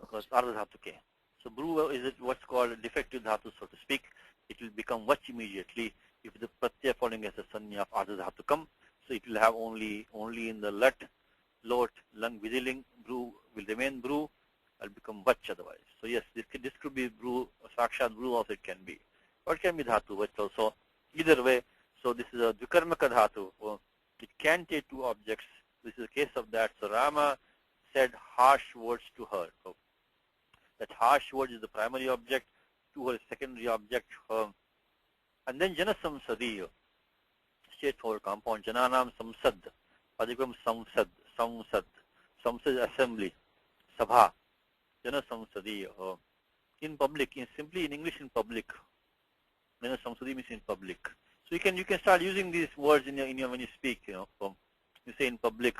Because Ardha dhatu ke. So Bru is what's called a defective dhatu, so to speak. It will become Vach immediately if the pratyaya following as a sanya of Ardha dhatu come. So it will have only in the lat, lot, lung, vidiling, Bru will remain Bru, will become Vach otherwise. So yes, this could be Bru, Sakshat Bru also it can be. Or it can be dhatu, Vach also. Either way, so this is a Dvikarmaka dhatu. It can take 2 objects. This is a case of that. So Rama said harsh words to her. So that harsh word is the primary object, to her secondary object. And then Jana Samsadiya, straightforward compound. Jananam Samsad, Adhikam Samsad, Samsad, Samsad assembly, Sabha, Jana Samsadiya. In public, simply in English in public. Jana Samsadiya means in public. So you can start using these words in your when you speak. You say in public,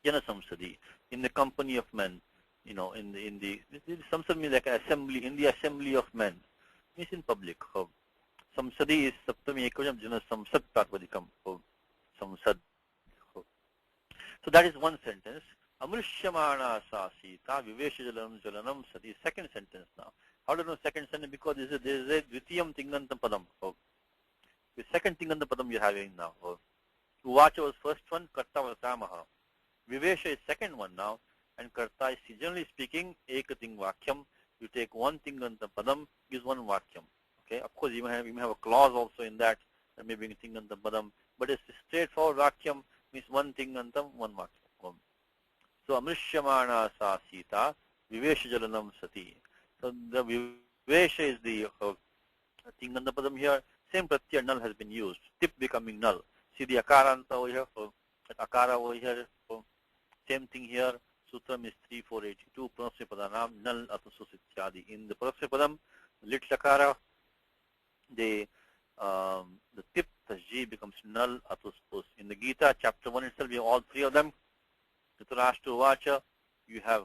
Jana Samsadi, in the company of men. in the samsad means like an assembly, in the assembly of men, means in public. Samsadi is saptami ekvajam jana samsad pratvadikam. Samsad. So that is one sentence. Amrishyamana sa sita viveshajalam jalanam sati. Second sentence now. How do you know second sentence? Because there is a dvitiyam tingantam padam. The second tingantam padam you are having now. Uvacha was first one, karta was ramaha. Vivesha is second one now, and karta is generally speaking ekating vakyam. You take one tingantam padam, use one vakyam. Okay, of course you may have a clause also in that may be tingantam padam, but it's straightforward vakyam means one tingantam, one vakyam. So amrishyamana sa sita vivesha jalanam sati. So the vivesha is the tingantam padam here. Same pratyaya null has been used. Tip becoming null. See the akaranta over here. Akara over here. Same thing here. Sutram is 3482. Pranasya padanam null atasus ityadi. In the pranasya padam, lit lakara, the tip tasji becomes null atus us. In the Gita, chapter 1 itself, we have all three of them. Dhritarashtra Vacha, you have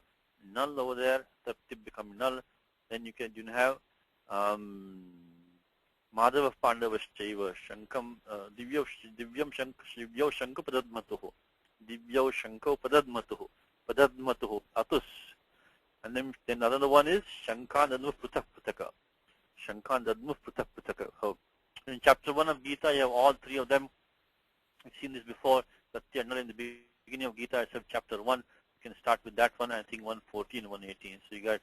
null over there. The tip becomes null. Then you have Madhava Pandavaschaiva Shankam Divyam Shanka Padadmatuhu Divyo Shanko Padadmatuhu Atus. And then another one is Shankan Dadmu Putak Putaka. Shankan Dadmu Putak Putaka. In chapter 1 of Gita, you have all three of them. I've seen this before. Pratyaya in the beginning of Gita itself, chapter 1. You can start with that one. I think 114, 118. So you have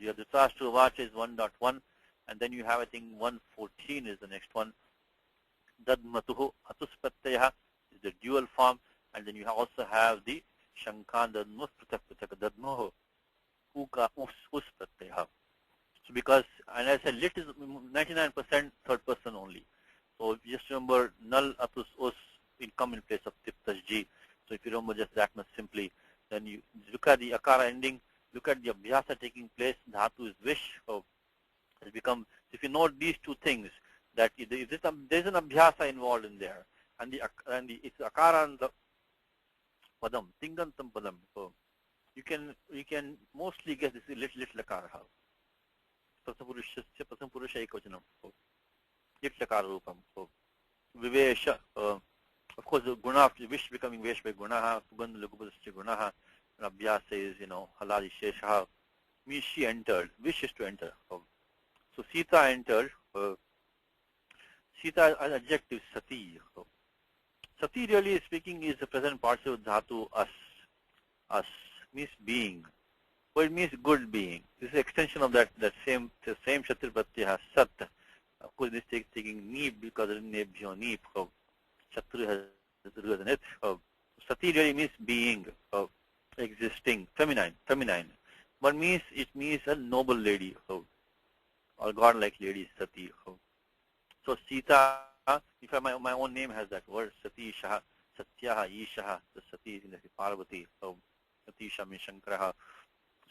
the Dhritarashtra Vacha is 1.1. And then you have, I think, 114 is the next one. Dadmatuhu atus pratyaya is the dual form. And then you also have the Shankan dadmu pratak prataka dadmuhu uka us pratyaya. So because, and I said lit is 99% third person only. So just remember null atus us will come in place of tip tasji. So if you remember just that much simply, then you look at the akara ending, look at the abhyasa taking place, dhatu is wish. It becomes, if you note these two things, that there is an abhyasa involved in there, and it's akara and the padam, tingantam padam. So you can mostly guess this is little akara. Prasam purusha ekvachanam. Little akara rupam. So vivesha, of course, guna, wish becoming vesh by gunaha, pugand lagupasya gunaha, and abhyasa is, halali shesha, means she entered, wish is to enter. So Sita entered. Sita as adjective sati. Sati really speaking is the present participle dhatu us. Us means being. Well, it means good being. This is extension of that same Shatri Pratyaya Sat. Of course, this is taking neep because of nebhyo neep. Shatri has it. Sati really means being, existing, feminine. But it means a noble lady. Or godlike lady, Sati. So Sita, if my own name has that word, Sati Shaha, Satyaha, Ishaha, the Sati is in the Parvati. So Sati Shah means Shankaraha.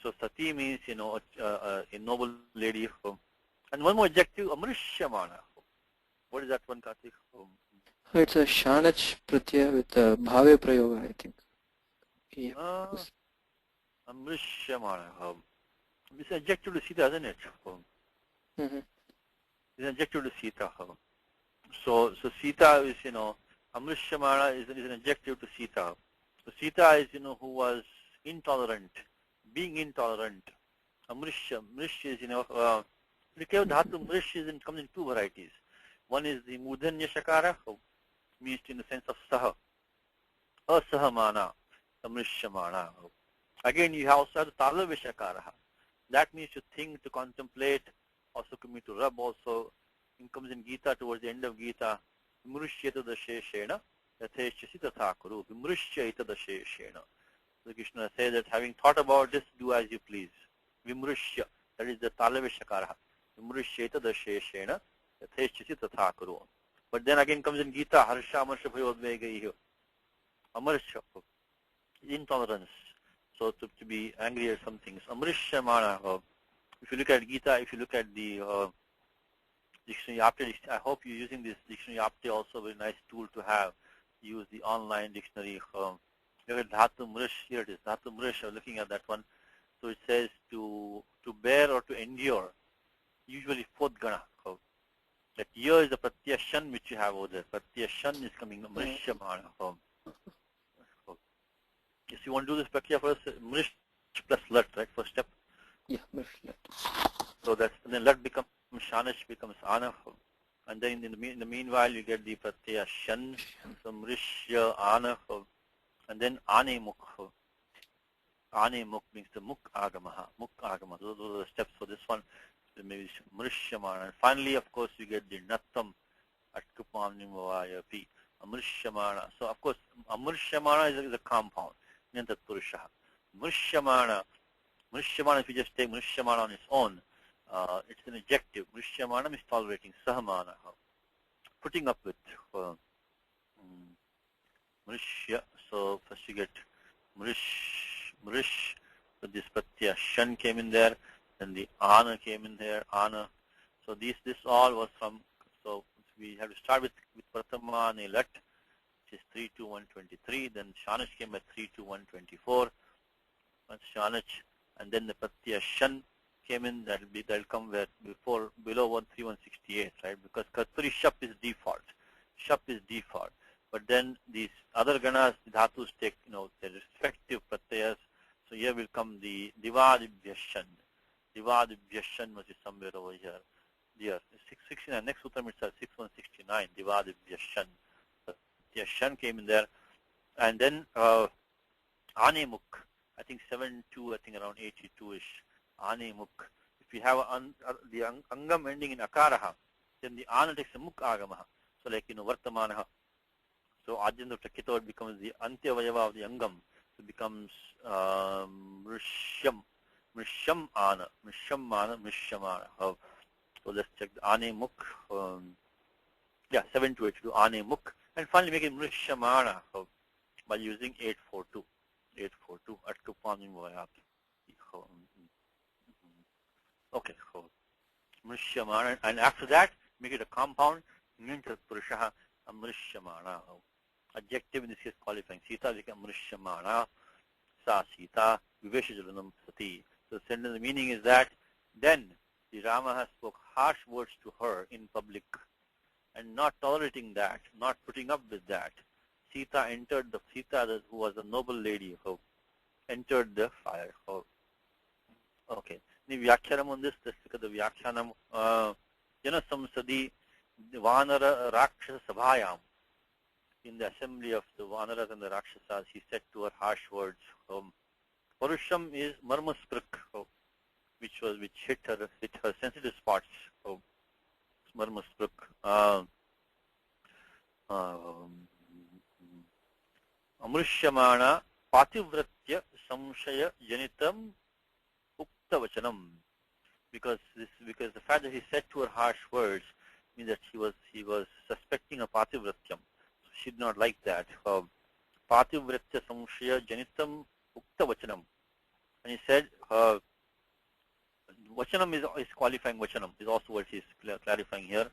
So Sati means, a noble lady. And one more adjective, Amrishyamana. What is that one, Kartik? It's a Shanach Pratyaya with a Bhave Prayoga, I think. Yeah. Amrishyamana. It's an adjective to Sita, isn't it? Mm-hmm. It's an adjective to Sita. So Sita is, Amrishyamana is an adjective to Sita. So Sita is, who was intolerant, being intolerant. Amrishya is, dhatu mrish comes in two varieties. One is the mudhanya shakara, means in the sense of saha. Asahamana, amrishyamana. Again, you also have the talavya shakara. That means to think, to contemplate, also coming to rub also. It comes in Gita towards the end of Gita. Vimrishyata dasheshena yatheshchasi tathakuru. Vimrishyata dasheshena. So Krishna says that having thought about this, do as you please. Vimrishya, that is the talavya shakara. Vimrishyata dasheshena yatheshchasi tathakuru. But then again comes in Gita, harsha amarsha bhayodvegaihi. Amarsha, intolerance. So to be angry at some things. Amrishyamana. If you look at Gita, if you look at the dictionary Apte, I hope you're using this dictionary Apte, also a very nice tool to have. Use the online dictionary. Look at Dhatu Mrish, here it is, Dhatu Mrish, I'm looking at that one. So it says to bear or to endure, usually fourth gana. That here is the pratyashan which you have over there. Pratyashan is coming mrishyamana. If you want to do this prakya first, mrish plus lat, right? First step. Yeah, Mrishlat. So that's, and then lat becomes shanish, becomes ana. And then in the meanwhile you get the pratyashan, so mrishya ana, and then ane mukh. Ane mukh means the mukh agamaha. Mukh agama. Those are the steps for this one. So maybe mrishyamana. And finally, of course, you get the nattam at kupamnimavaya pi. Amrishyamana. So of course, amrishyamana is a compound. Nyantat purushaha. Mrishyamana. Mrishyamana, if you just take mrishyamana on its own, it's an adjective. Mrishyamana is tolerating. Sahamana. Putting up with. Mrishya. So first you get mrish. So this pratyashan came in there. Then the ana came in there. Ana. So this all was from. So we have to start with prathama and lat, which is 3 to 123. Then shanish came at 3 to 124. Once shanish, and then the pratyashan came in. That'll come where below 13168, right? Because Karturi shap is default. Shap is default. But then these other ganas, dhatus take their respective pratyas. So here will come the divadibhyashan. Divadibhyashan, which is somewhere over here. Here, 669. Next sutram itself, 6169. Divadibhyashan. Pratyashan came in there, and then anemuk. I think 72. I think around 82ish. Anemuk. If you have the angam ending in akaraha, then the ana takes a muk agamaha. So like vartamanaha. So Ajandra Takito becomes the Antyavayava of the Angam. It becomes Mrishyam. Mrishyam Ana. Mrishyam Ana. Mrishyamana. So let's check the Ane Muk. 7 to 8 to do Ane Muk. And finally make it Mrishyamana by using 842. 842 at Kupanim Vayati. Okay. Mrishyamana. And after that, make it a compound. Nintat Purushaha Mrishyamana. Adjective in this case qualifying. Sita became Mrishyamana. Sa Sita. Viveshajalanam Sati. So the sentence, the meaning is that then the Rama has spoke harsh words to her in public and not tolerating that, not putting up with that. Sita entered who was a noble lady, who entered the fire. Okay. The Vyakhyanam on this, let's look at the Vyakhyanam. Jana Samsadi Vanara Rakshasa Sabhayam. In the assembly of the Vanaras and the Rakshasas, he said to her harsh words. Parusham is marmasprik, which hit her sensitive spots. Marmasprik. Amrishyamana pativratya samshaya janitam uktavachanam. Because the fact that he said to her harsh words means that he was suspecting a pativratyam. So she did not like that. Pativratya samshaya janitam uktavachanam. And he said vachanam is qualifying vachanam, is also what he is clarifying here.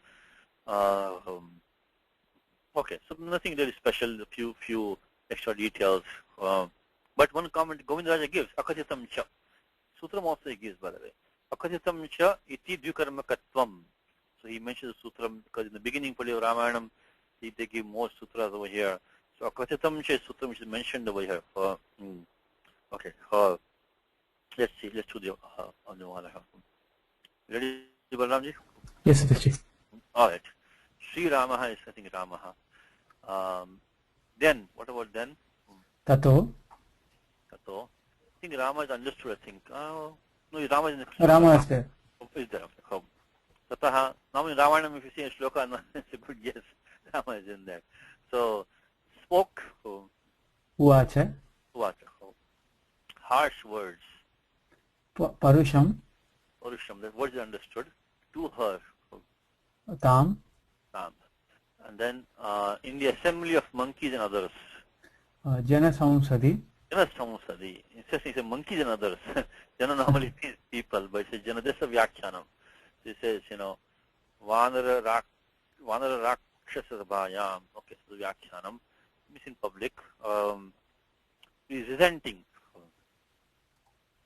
Okay, so nothing really special, a few extra details. But one comment Govindaraja gives, akathitam cha. Sutram also he gives, by the way. Akathitam cha iti dvikarmakatvam. So he mentions the sutram because in the beginning of Ramayanam, they give more sutras over here. So akathitam cha is sutram which is mentioned over here. Okay, let's see, let's do the Anuvada. Ready, Balramji? Yes, Satish. All right. Sri Ramaha is, I think, Ramaha. Then, what about then? Tato. Tato. I think Rama is understood, I think. No, Rama is in the Rama is there. Is there? Okay. Tataha. Now in Ramayana, if you see a shloka, it's a good guess. Rama is in there. So, spoke. Uvacha. Harsh words. Parusham. Parusham. That word is understood. To her. Tam. And then in the assembly of monkeys and others. Jana Samsadi. Jana Samsadi. It's a monkeys and others. Jana normally means people, but it's Jana. This is a Vyakhyanam. It says, Vanara Rakshasa Bhayam. Okay, so the Vyakhyanam. Means in public. He's resenting.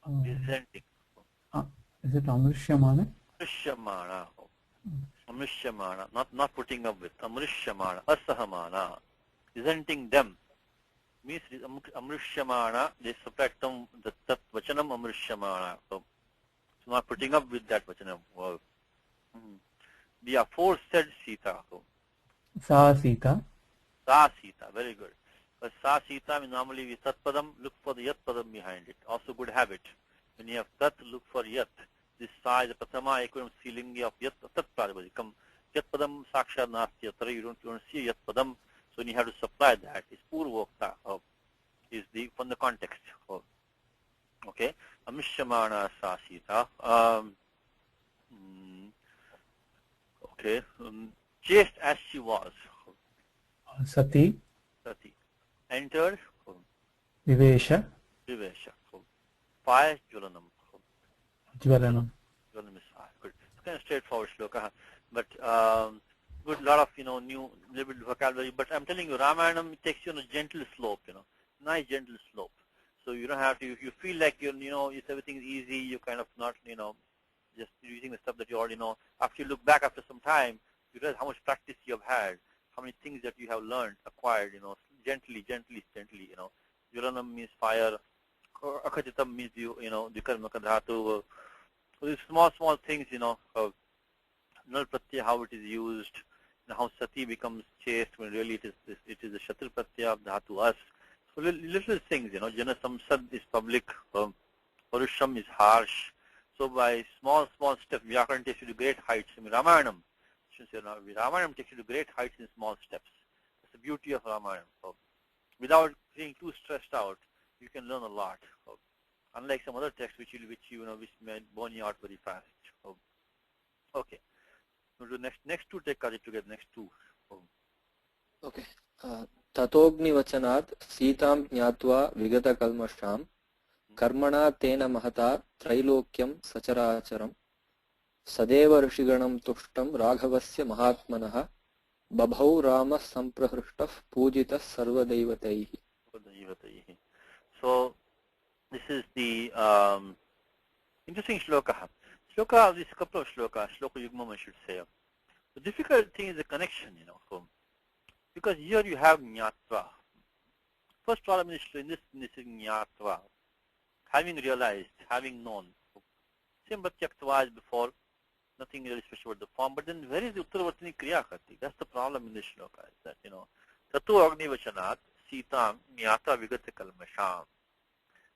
resenting. Is it Amrishyamana? Amrishyamana. Amrishyamana, not putting up with. Amrishyamana, asahamana, resenting them. Means Amrishyamana, they subtract them, the tat vachanam Amrishyamana. So not putting up with that vachanam. Wow. The aforesaid Sita. Sa Sita. Sa Sita, very good. But Sa Sita, normally we tat padam, look for the yat padam behind it. Also good habit. When you have tat, look for yat. This Sa is a pratama equivalent feeling of yat tat pradipadi. Yat padam saksha nasti yatra, you don't see yat padam, so you have to supply that. It's purvokta, is the from the context. Okay, Amrishyamana Sa Sita. Okay, chaste as she was. Sati. Sati. Entered. Vivesha. Vivesha. Fire Jvalanam. Jvalanam. Jvalanam is fire. Good. It's kind of straightforward shloka, but good lot of new little bit vocabulary. But I'm telling you, Ramayanam takes you on a gentle slope. Nice gentle slope. So you don't have to. If you feel like if everything is easy, you kind of not just using the stuff that you already know. After you look back after some time, you realize how much practice you have had, how many things that you have learned, acquired, gently. Jvalanam means fire. Akachitam means Dikarmaka dhatu. So these small things, Nal pratyaya, how it is used, how sati becomes chaste when really it is the shatru pratyaya of dhatu us. So little things, Jana samsad is public, Parusham is harsh. So by small steps, Vyakaran takes you to great heights. I mean, Ramayanam takes you to great heights in small steps. That's the beauty of Ramayanam. So without being too stressed out, you can learn a lot. So unlike some other texts which may burn you out very fast. So, okay. We'll do next two take it together. Next two. Okay. Tatogni vachanat Sitam Nyatva Vigata Kalmasham Karmana Tena Mahata Trailokyam Sacharacharam Sadeva Rishiganam Tushtam Raghavasya Mahatmanaha Babhau Rama Samprahrishtav Pujitas Sarvadevataihi. So this is the interesting shloka. Shloka, this couple of shloka yugmam I should say. The difficult thing is the connection, because here you have Nyatva. First problem is in this is Nyatva. Having realized, having known. Same Bhatyaktva as before, nothing really special about the form, but then where is the Uttaravartini Kriya Karti? That's the problem in this shloka, is that, Tatu Agni Vachanat Sitam Nyata Vigata Kalmasham.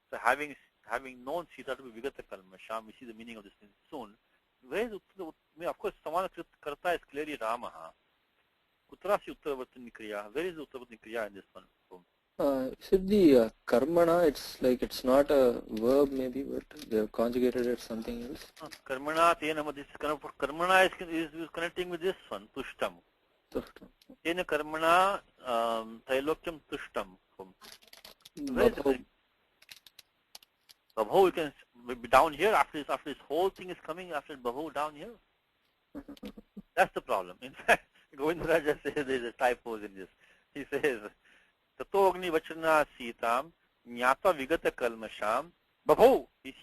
So having known Sita to be Vigata Kalmasham, we see the meaning of this thing soon. Where is of course, Samana Karta is clearly Rama. Kutrasi Uttaravartini Kriya. Where is the Uttaravartini Kriya in this one? Is it the karmana? It's not a verb maybe, but they have conjugated it something else. Karmana, this karmana is connecting with this one, Tushtam. Tena karmana Trailokyam Tushtam. Babho, you can be down here after this whole thing is coming, after Babho down here. That's the problem. In fact, Govindra just says there's a typo in this. He says, Tato Agni Vachana Sitam Nyata Vigata Kalmasham Babho. He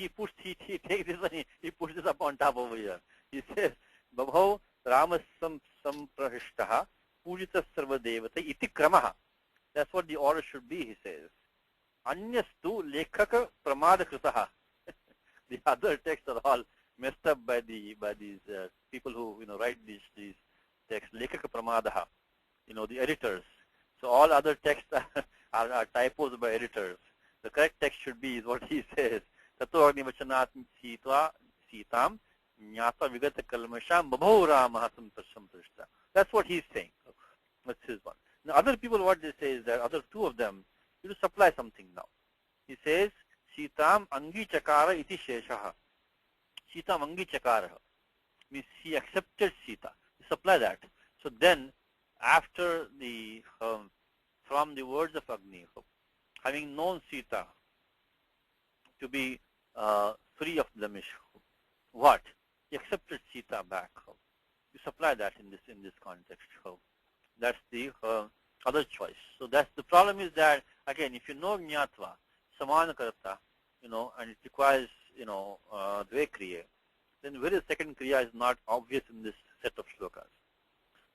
takes this one, he pushes this up on top over here. He says, Babho Rama Samprahishtaha Pujita Sarva Devata Iti Kramaha. That's what the order should be, he says. Anyastu Lekhaka Pramada Kritaha. The other texts are all messed up by these people who write these texts. Lekhaka Pramadaha. The editors. So all other texts are typos by editors. The correct text should be is what he says. Tato Agni Vachanat Sitam Nyata Vigata Kalmasham Babho Rama Samprashta. That's what he's saying. That's his one. Now other people, what they say is that other two of them, you supply something now. He says, Sitam Angi Chakara iti Sheshaha. Sitam Angi Chakara means he accepted Sita. You supply that. So then, after the from the words of Agni, having known Sita to be free of blemish, what? He accepted Sita back. You supply that in this context. That's the other choice. So that's the problem is that again, if you know Nyatva, Samana Karta, and it requires, Dve Kriya, then where the second Kriya is not obvious in this set of shlokas.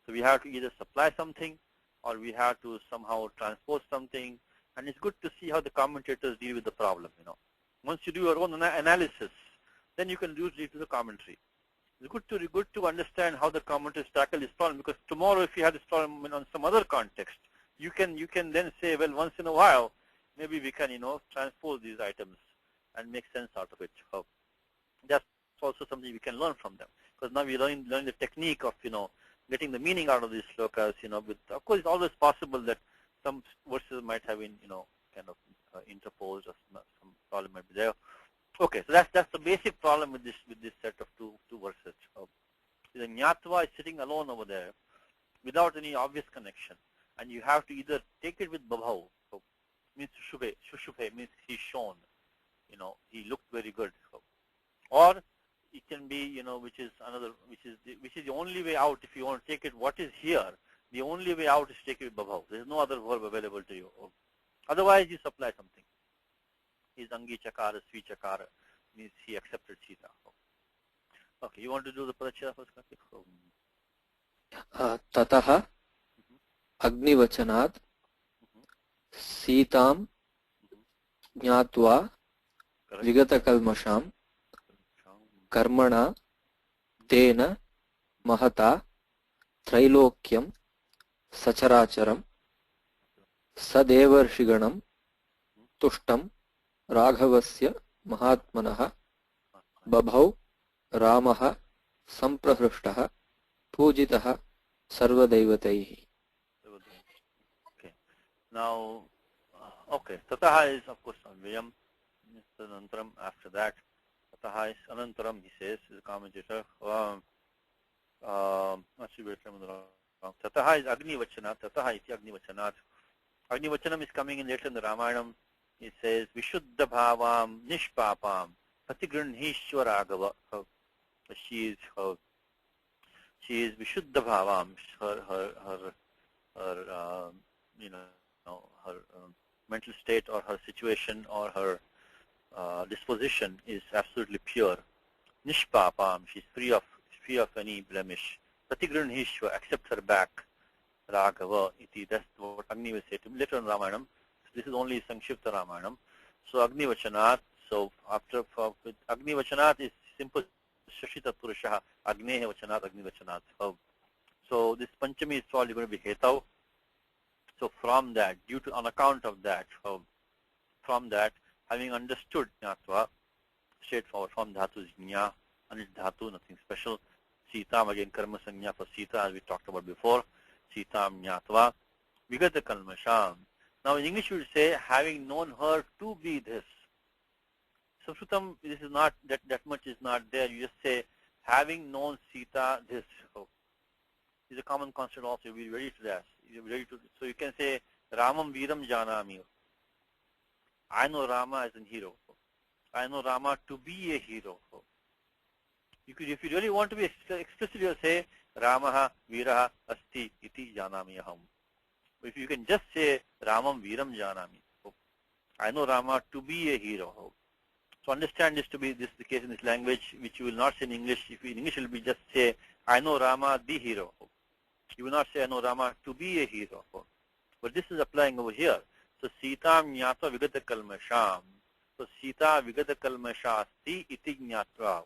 So we have to either supply something or we have to somehow transpose something, and it's good to see how the commentators deal with the problem, Once you do your own analysis, then you can usually do the commentary. It's good to understand how the commentators tackle this problem, because tomorrow if you have this problem on some other context, you can then say, well, once in a while, maybe we can, transpose these items and make sense out of it. So that's also something we can learn from them, because now we learn the technique of, getting the meaning out of these shlokas, with, of course, it's always possible that some verses might have been, kind of interposed, or some problem might be there. Okay, so that's the basic problem with this set of two verses. The Nyatva is sitting alone over there without any obvious connection, and you have to either take it with Babhav, means Shushubhe means he's shown, he looked very good, or it can be, which is the only way out. If you want to take it, what is here, the only way out is to take it with Babhav. There is no other verb available to you. Otherwise, you supply something. His Angi Chakara, Svi Chakara means he accepted Sita. Okay, you want to do the Parachya first? Tataha Agnivachanat Sitam Jnatva Vigatakalmasham Karmana Tena Mahata Trailokyam Sacharacharam Sadevarshiganam Tushtam Raghavasya Mahatmanah Babhau Ramaha Samprahrushtaha Pujitaha Sarvadaivataihi. Okay. Now, okay, Tataha is, of course, Avyam. Anantaram, after that, Tataha is Anantaram, he says, is a commentator. Tataha is Agni Vachanat. Tataha is Agni Vachanat. Agni Vachanam is coming in later in the Ramayanam. It says, Vishuddha Bhavam Nishpapam Patigrunhishwaragava. She is Vishuddha Bhavam. Her mental state or her situation or her disposition is absolutely pure. Nishpapam, she's free of any blemish. Patigrunhishwa, accept her back. Raghava, iti, that's what Agni will say to him later in Ramayanam. This is only Sankshipta Ramayanam. So Agni Vachanat, so with Agni Vachanat is simple Shashita Purushaha, Agneha Vachanat, Agni Vachanat. So this Panchami is probably going to be Hetav. So from that, on account of that, from that, having understood Jnatva, straightforward, from Dhatu is Jna, and it's Dhatu, nothing special. Sitam, again, Karma Sanya for Sita, as we talked about before. Sitam Jnatva, Vigata Kalmasham. Now in English we would say, having known her to be this. Sanskritam, this is not, that much is not there. You just say, having known Sita this. Is a common concept also. You'll be ready to that. So you can say, Ramam Viram Janami. I know Rama as a hero. I know Rama to be a hero. If you really want to be explicit, you'll say, Ramaha Viraha Asti Iti Janami Aham. If you can just say, Ramam Viram Janami. I know Rama to be a hero. So understand this to be the case in this language, which you will not say in English. If in English it will be just say, I know Rama the hero. You will not say, I know Rama to be a hero. But this is applying over here. So Sitam Jnatva Vigata Kalmasham. So Sita Vigata Kalmashasti iti Jnatva.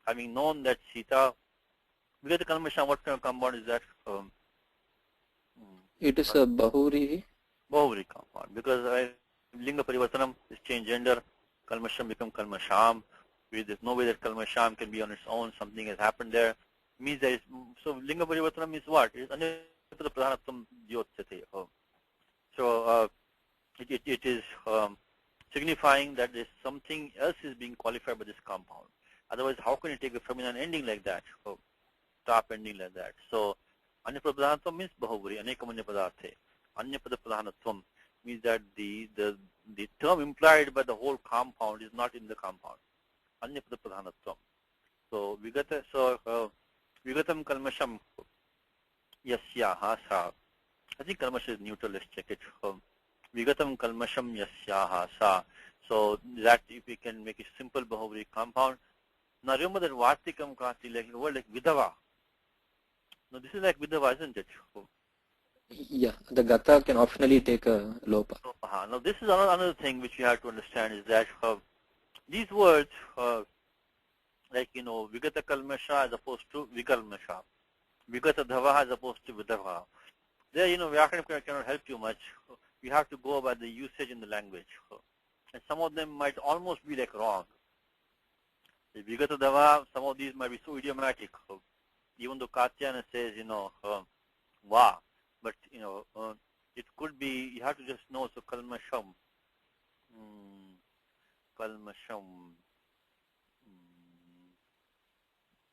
Having known that Sita, Vigata Kalmasham, what kind of compound is that? It is a Bahuri. Bahuri compound. Because Linga Parivartanam is change gender. Kalmasham become Kalmasham. There's no way that Kalmasham can be on its own. Something has happened there. Means there is, so Linga Parivartanam is what? It is Anyapada Pradhanatam Jyotsate. So it is signifying that there's something else is being qualified by this compound. Otherwise, how can you take a feminine ending like that? Top ending like that. So Anyapada Pradhanatvam means Bahuburi, Anekamanya Padarthe. Anyapada Pradhanatvam means that the term implied by the whole compound is not in the compound. Anyapada Pradhanatvam. So Vigatam Kalmasham Yasyaha Sa. I think Kalmash is neutral, let's check it. Vigatam kalmasham yasyaha sa. So that if we can make a simple Bahuvri compound. Now remember that Vartikam Kasi, like the word like Vidava. Now this is like Vidava, isn't it? Yeah, the gata can optionally take a lopa. Now this is another thing which you have to understand is that these words, like, Vigata Kalmasha as opposed to Vikalmasha, Vigata Dhava as opposed to Vidava. There, Vyakaram cannot help you much. You have to go by the usage in the language. And some of them might almost be like wrong. The Vigata Dhava, some of these might be so idiomatic. Even though Katyayana says, Va, but, it could be, you have to just know, so Kalmasham. Kalmasham.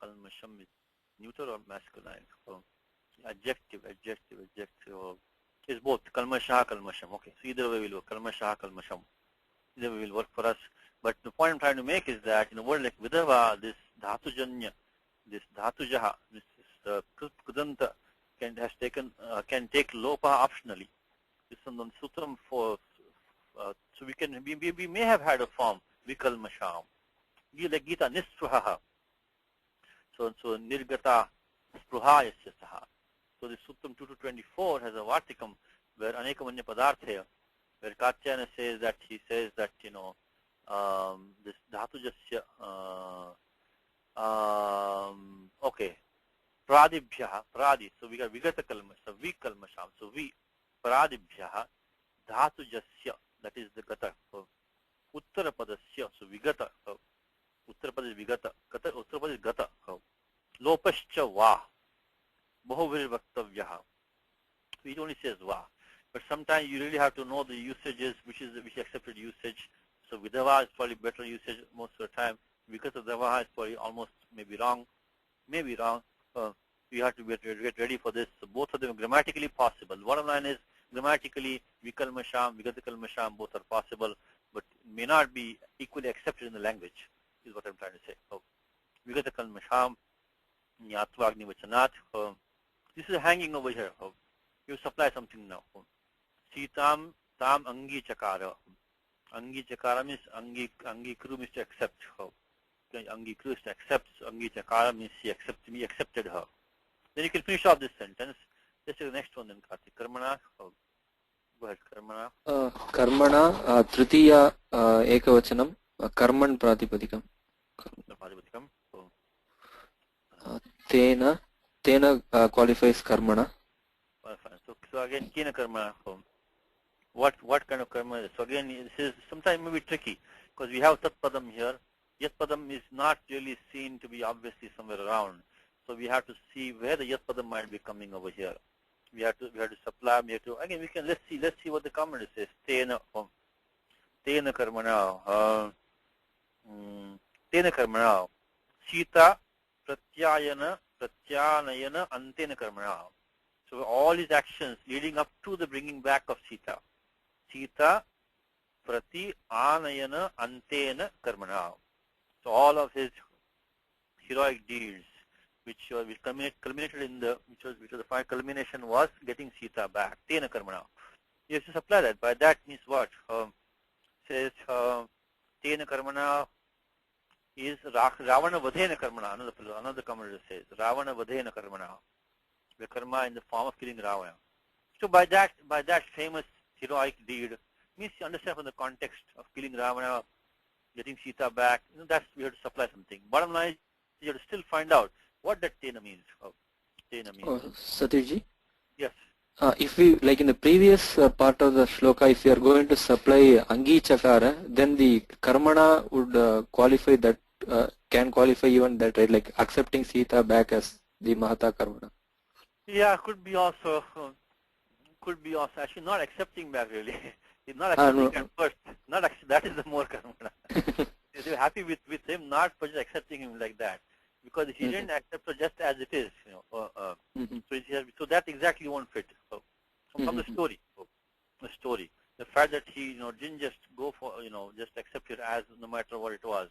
Kalmasham is neuter or masculine? Adjective. It's both. Kalmasha, Kalmasham. Okay, so either way will work. Kalmasha, Kalmasham. Either way will work for us. But the point I'm trying to make is that in a word like Vidava, this Dhatujanya, this Dhatujaha, this Kudanta can take lopa optionally. This is on Sutram for, so we may have had a form, Vikalmasham. Like Gita, Nispraha. So Nirgata Spruha Yasyasaha. So the Sutram 2-24 has a Vartikam where Anekamanya Padarthya, where Katyayana says that this Dhatujasya, okay, Pradibhyaha, Pradi, so we got Vigata Kalmasha, so Vikalmasham, so we, Pradibhyaha, Dhatujasya, that is the Gata, Uttarapadasya, so Vigata, Uttarapada is Vigata, Uttarapada is Gata, Lopascha Va, Bahuvir Vaktavyaha, so it only says Va, but sometimes you really have to know the usages, which is accepted usage. So Vidava is probably better usage most of the time. Because of Davaha is probably almost maybe wrong. You have to get ready for this. So both of them are grammatically possible. Bottom line is grammatically Vikalmasham, Vigatakalmasham, both are possible, but may not be equally accepted in the language, is what I'm trying to say. So Vigatakalmasham, Nyatva Agnivachanat. This is hanging over here. You supply something now. Sitam Tam Angi Chakara. Angi Chakara means Angi Kru means to accept her. Angi Kru is to accept. Angi Chakara means he accepted her. Then you can finish off this sentence. Let's take the next one then, Karthik. Karmana. Go ahead, Karmana. Karmana, Tritiya Ekavachanam, Karman Pratipadikam. Pratipadikam. Tena qualifies Karmana. So again, Kena Karmana. What kind of karma is this? So again, this is sometimes maybe tricky because we have Tat Padam here. Yat Padam is not really seen to be obviously somewhere around. So we have to see where the Yat Padam might be coming over here. We have to supply. Again, let's see what the comment says. Tena Karmana. Tena Karmana. Sita Pratyanayana Antena Karmana. So all his actions leading up to the bringing back of Sita. Sita Prati Anayana Antena Karmana. So all of his heroic deeds, which culminated in the final culmination was getting Sita back. Tena Karmana. You have to supply that. By that means what? Says Tena Karmana is Ravana Vadhena Karmana. Another commentator says Ravana Vadhena Karmana. The karma in the form of killing Ravana. So by that famous heroic deed, means you understand from the context of killing Ravana, getting Sita back, that's we have to supply something. Bottom line, you have to still find out what that Tena means. Satirji? Yes. If we, like in the previous part of the shloka, if we are going to supply Angi Chakara, then the Karmana would qualify that, can qualify even that, right? Like accepting Sita back as the Mahata Karmana. Yeah, could be also actually not accepting back really. He's not accepting at first. That is the more karmana. They're happy with him, not for just accepting him like that. Because he didn't accept her just as it is, so that exactly won't fit. From the story. The fact that he didn't just go for just accept it as no matter what it was.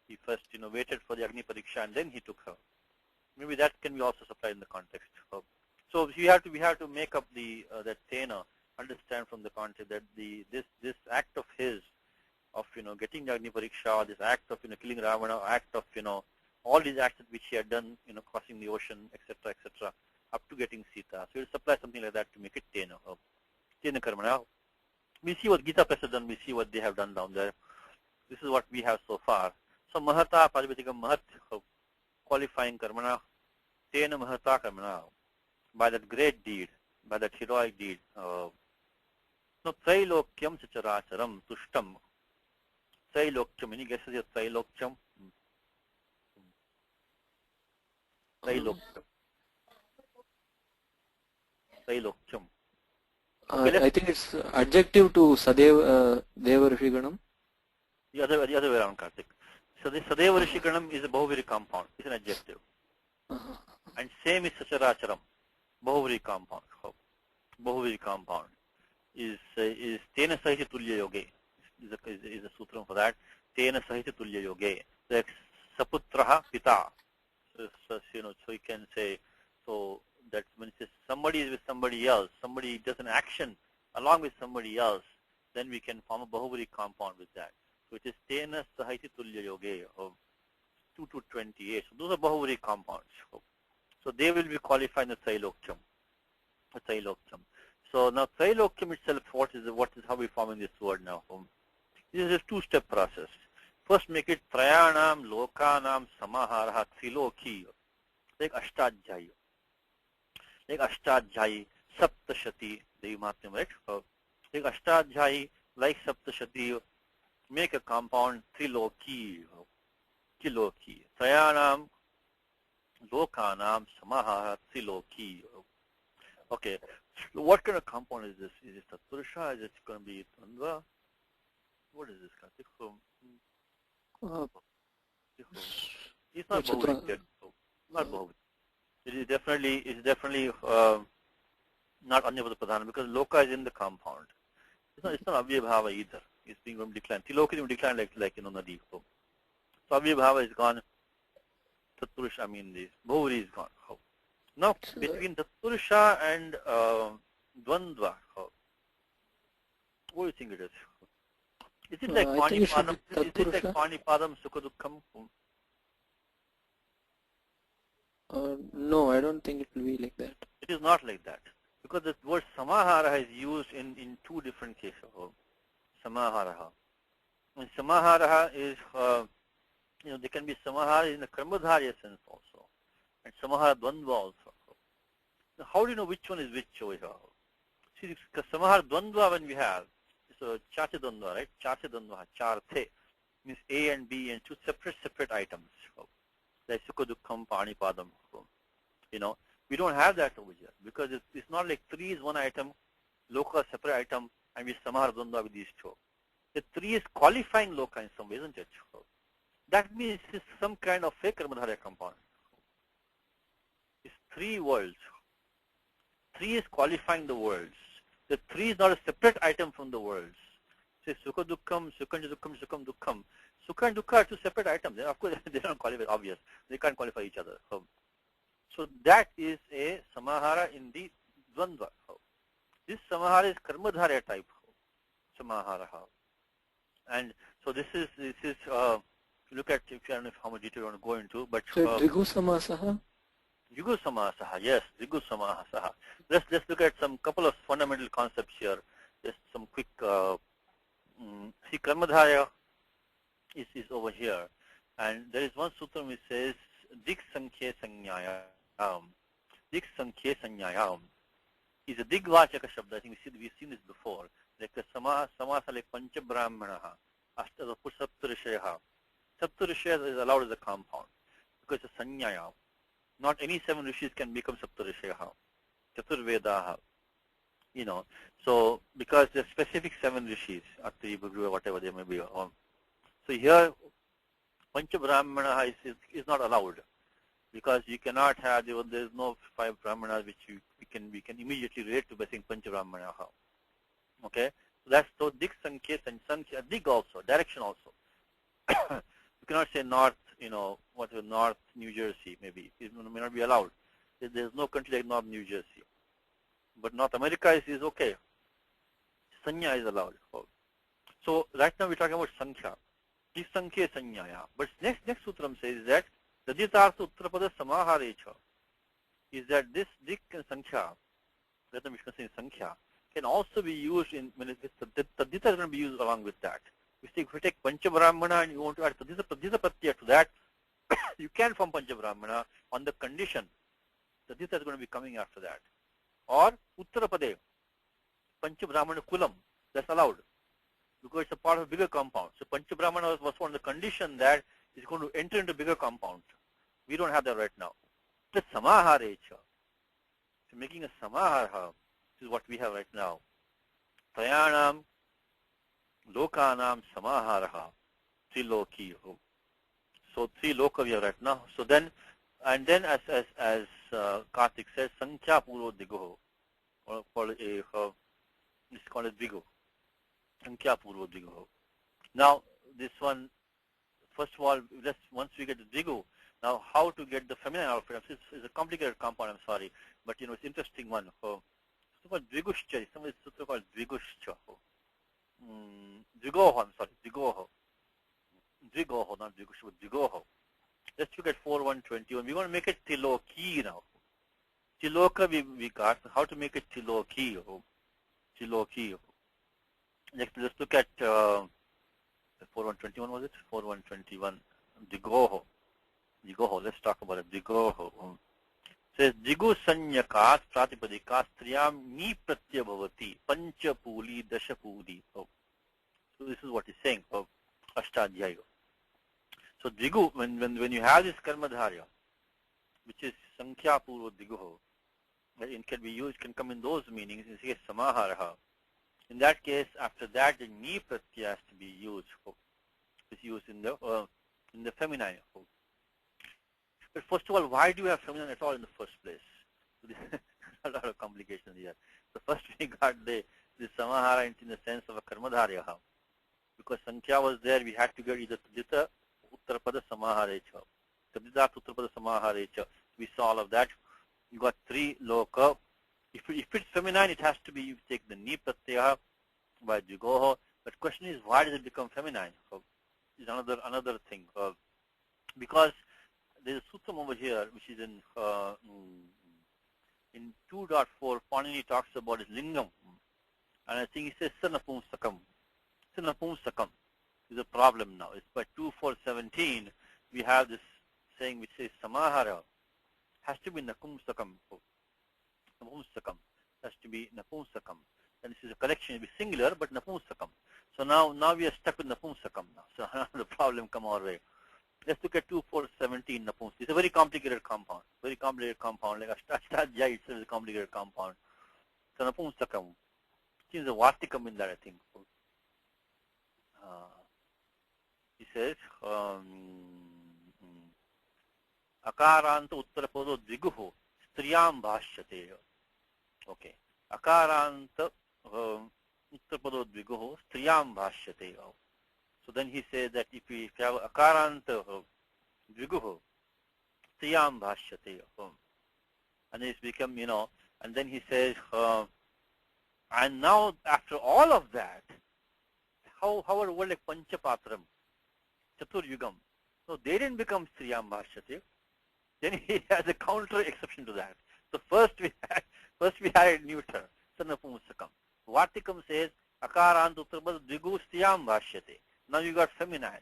He first waited for the Agni Pariksha and then he took her. Maybe that can be also supplied in the context. So we have to make up the that Tena understand from the context that this act of his, of getting the Agni Pariksha, this act of killing Ravana, act of all these acts which he had done, crossing the ocean, etc., etc., up to getting Sita. So he'll supply something like that to make it Tena Karmana. We see what Gita Press has done. We see what they have done down there. This is what we have so far. So Mahata Pajapatikam Mahat, qualifying Karmana, Tena Mahata Karmana, by that great deed, by that heroic deed. No Trailokyam Chacharacharam Tushtam. Trailokyam, any guesses your Trailokyam? Trailokyam. Trailokyam. I think it's adjective to Sadeva Deva Rishiganam. The other way around, Karthik. So this Sadeva Rishiganam is a Bahuviri compound. It's an adjective. And same is Sacharacharam. Bahuviri compound. Bahuviri compound is Tena Sahiti Tulya Yoge. Is a sutram for that. Tena Sahiti Tulya Yoge. Like Saputraha Pita. So you can say, so that when it says somebody is with somebody else, somebody does an action along with somebody else, then we can form a Bahuviri compound with that. So it is Tena Sahiti Tulya Yoge of 2 to 28. So those are Bahuviri compounds. So they will be qualified in the Trailokyam. So now Trailokyam itself, what is how we forming this word now? This is a two-step process. First make it Trayanam Lokanam Samaharaha Triloki, like Ashtadhyayi. Like Ashtadhyayi, Saptashati, Devi Mahatyam, right? Like Ashtadhyayi, like Saptashati, make a compound Triloki, Triloki. Trayanam Lokanam Samahara Triloki. Okay. So what kind of compound is this? Is it Tatpurusha? Is it going to be Tandva? What is this? It's not Bahuviri. Not Bahuviri. It is definitely not Anyapada Pradhana because Loka is in the compound. It's not Avya Bhava either. It's being going to decline. Tiloka is going to decline like Nadi. So Avya Bhava is gone. Tatpurusha, the Bahuviri is gone. Now between Tatpurusha and Dvandva, what do you think it is? Is it like Panipadam? Is it like Panipadam Sukhadukham? No, I don't think it will be like that. It is not like that. Because the word Samahara is used in two different cases. Samaharaha. And Samaharaha is, there can be Samahara in the Karmadharya sense also. And Samahara Dvandva also. Now, how do you know which one is which over here? See, because Samahara Dvandva when we have, so Chacha Dvandva, right? Chacha Dvandva, Charthe, means A and B and two separate items. Like Sukhadukham, Panipadam. We don't have that over here because it's not like 3 is one item, Loka is separate item, and we Samahara Dvandva with these two. The 3 is qualifying Loka in some way, isn't it? That means it's some kind of fake Karmadharya compound. It's 3 worlds. 3 is qualifying the worlds. The 3 is not a separate item from the worlds. Say Sukha Dukkham, Sukhanja Dukkham, Sukham Dukkham. Sukha and Dukkha are 2 separate items. Of course, they don't qualify, obvious. They can't qualify each other. So that is a Samahara in the Dvandva. This Samahara is Karmadharya type Samahara. And so this is look at, if you don't know how much detail you want to go into, but So Drigu Samasaha? Drigu Samasaha, yes, Drigu Samasaha. Let's look at some couple of fundamental concepts here. Just some quick, see Karmadharya is over here. And there is one sutra which says, Dik Sankhya Sanyayam. Dik Sankhya Sanyayam is a Digvachaka Shabda. I think we've seen this before. Like a Samasa like Pancha Brahmanaha, Ashtada Saptarishaya. Saptarishaya is allowed as a compound because it's a Sanyaya. Not any 7 rishis can become Saptarishaya. Chaturvedaha. So because there are specific 7 rishis, Atri, Bhagru, whatever they may be. So here, Pancha Brahmana is not allowed because you cannot have, there is no 5 Brahmanas which we can immediately relate to by saying Pancha Brahmana. Okay? So that's so Dik Sankhya and Sankhya, Dig also, direction also. You cannot say north, whatever, North New Jersey maybe. It may not be allowed. There's no country like North New Jersey. But North America is okay. Sanya is allowed. So right now we're talking about Sankhya. This Sankhya Sanyaya. But next sutram says that Taditartha Uttarapada Samaharecha is that this Dik and Sankhya, that which contains Sankhya, can also be used in when Tadita is going to be used along with that. If we take Panchabrahmana and you want to add Tadita Pratyaya to that, you can form Panchabrahmana on the condition Tadita is going to be coming after that. Or Uttarapade, Panchabrahmana Kulam, that's allowed because it's a part of a bigger compound. So Panchabrahmana was on the condition that it's going to enter into bigger compound. We don't have that right now. The Samaharecha. So making a Samahara is what we have right now. Trayanam Lokanam Samaharaha Triloki. So 3 loka we have right now. So then, and then as Karthik says, Sankhya Puro Digo, or call it it's called a Digo. Sankhya Puro Digo. Now this one, first of all, once we get the Digo, now how to get the feminine outfit? It's a complicated compound, I'm sorry, but you know it's interesting one. It's called Dvigushcha. Some is called Dvigushcha. Dvigoho, I'm sorry, Dvigoho. Dvigoho, not Dvigushcha, but Dvigoho. Let's look at 4.1.21. We want to make it Tiloki now. Tiloka we got. How to make it Tiloki? Tiloki. Next, let's look at 4.1.21. Was it 4.1.21? Digoho. Digoho. Let's talk about it. Digoho. Says Digu Sanyakas Pratipadika Striyam Ni Pratyabhavati Pancha Puli Dasha Puli. So this is what he's saying. Ashtadhyaya. So Digu, when you have this Karmadharya, which is Sankhya Purva Diguho, it can be used, can come in those meanings, in case Samaharaha. In that case, after that, the Ni Pratyaya has to be used. It's used in the feminine. But first of all, why do you have feminine at all in the first place? So this a lot of complications here. So first we got the Samahara in the sense of a Karmadharya. Because Sankhya was there, we had to get either Tadita, Uttarapada, Samaharecha. Tadita, Uttarapada, Samaharecha. We saw all of that. You got 3 loka. If it's feminine, it has to be, you take the Ni Pratyaya by Digoho. But question is, why does it become feminine? Is another thing. Because there's a sutram over here, which is in 2.4, Panini talks about his lingam. And I think he says Sanapumsakam. Sanapumsakam is a problem now. It's by 2.4.17, we have this saying which says Samahara has to be Napumsakam. Napumsakam has to be Napumsakam. And this is a collection, it will be singular, but Napumsakam. So now we are stuck with Napumsakam now. So the problem come our way. Let's look at 2.4.17 Napumsakam. It's a very complicated compound. Very complicated compound. Like Ashtadhyaya itself is a complicated compound. So Napumsakam. There's a Vartikam in that, I think. He says, Akaranta Uttarapodo Diguho Striyam Bhashyate. Okay. Akaranta Uttarapodo Diguho Striyam Bhashyate. So then he says that if you have Akaranta Diguho Striyam Bhashyate. And it's become, and then he says, and now after all of that, how are word like Panchapatram, Chatur Yugam? So they didn't become Striyam Bhashyate. Then he has a counter exception to that. So first we had neuter, Sanapumsakam. Vartikam says Akarant Uttarabad Digu Striyam Bhashyate. Now you got feminine.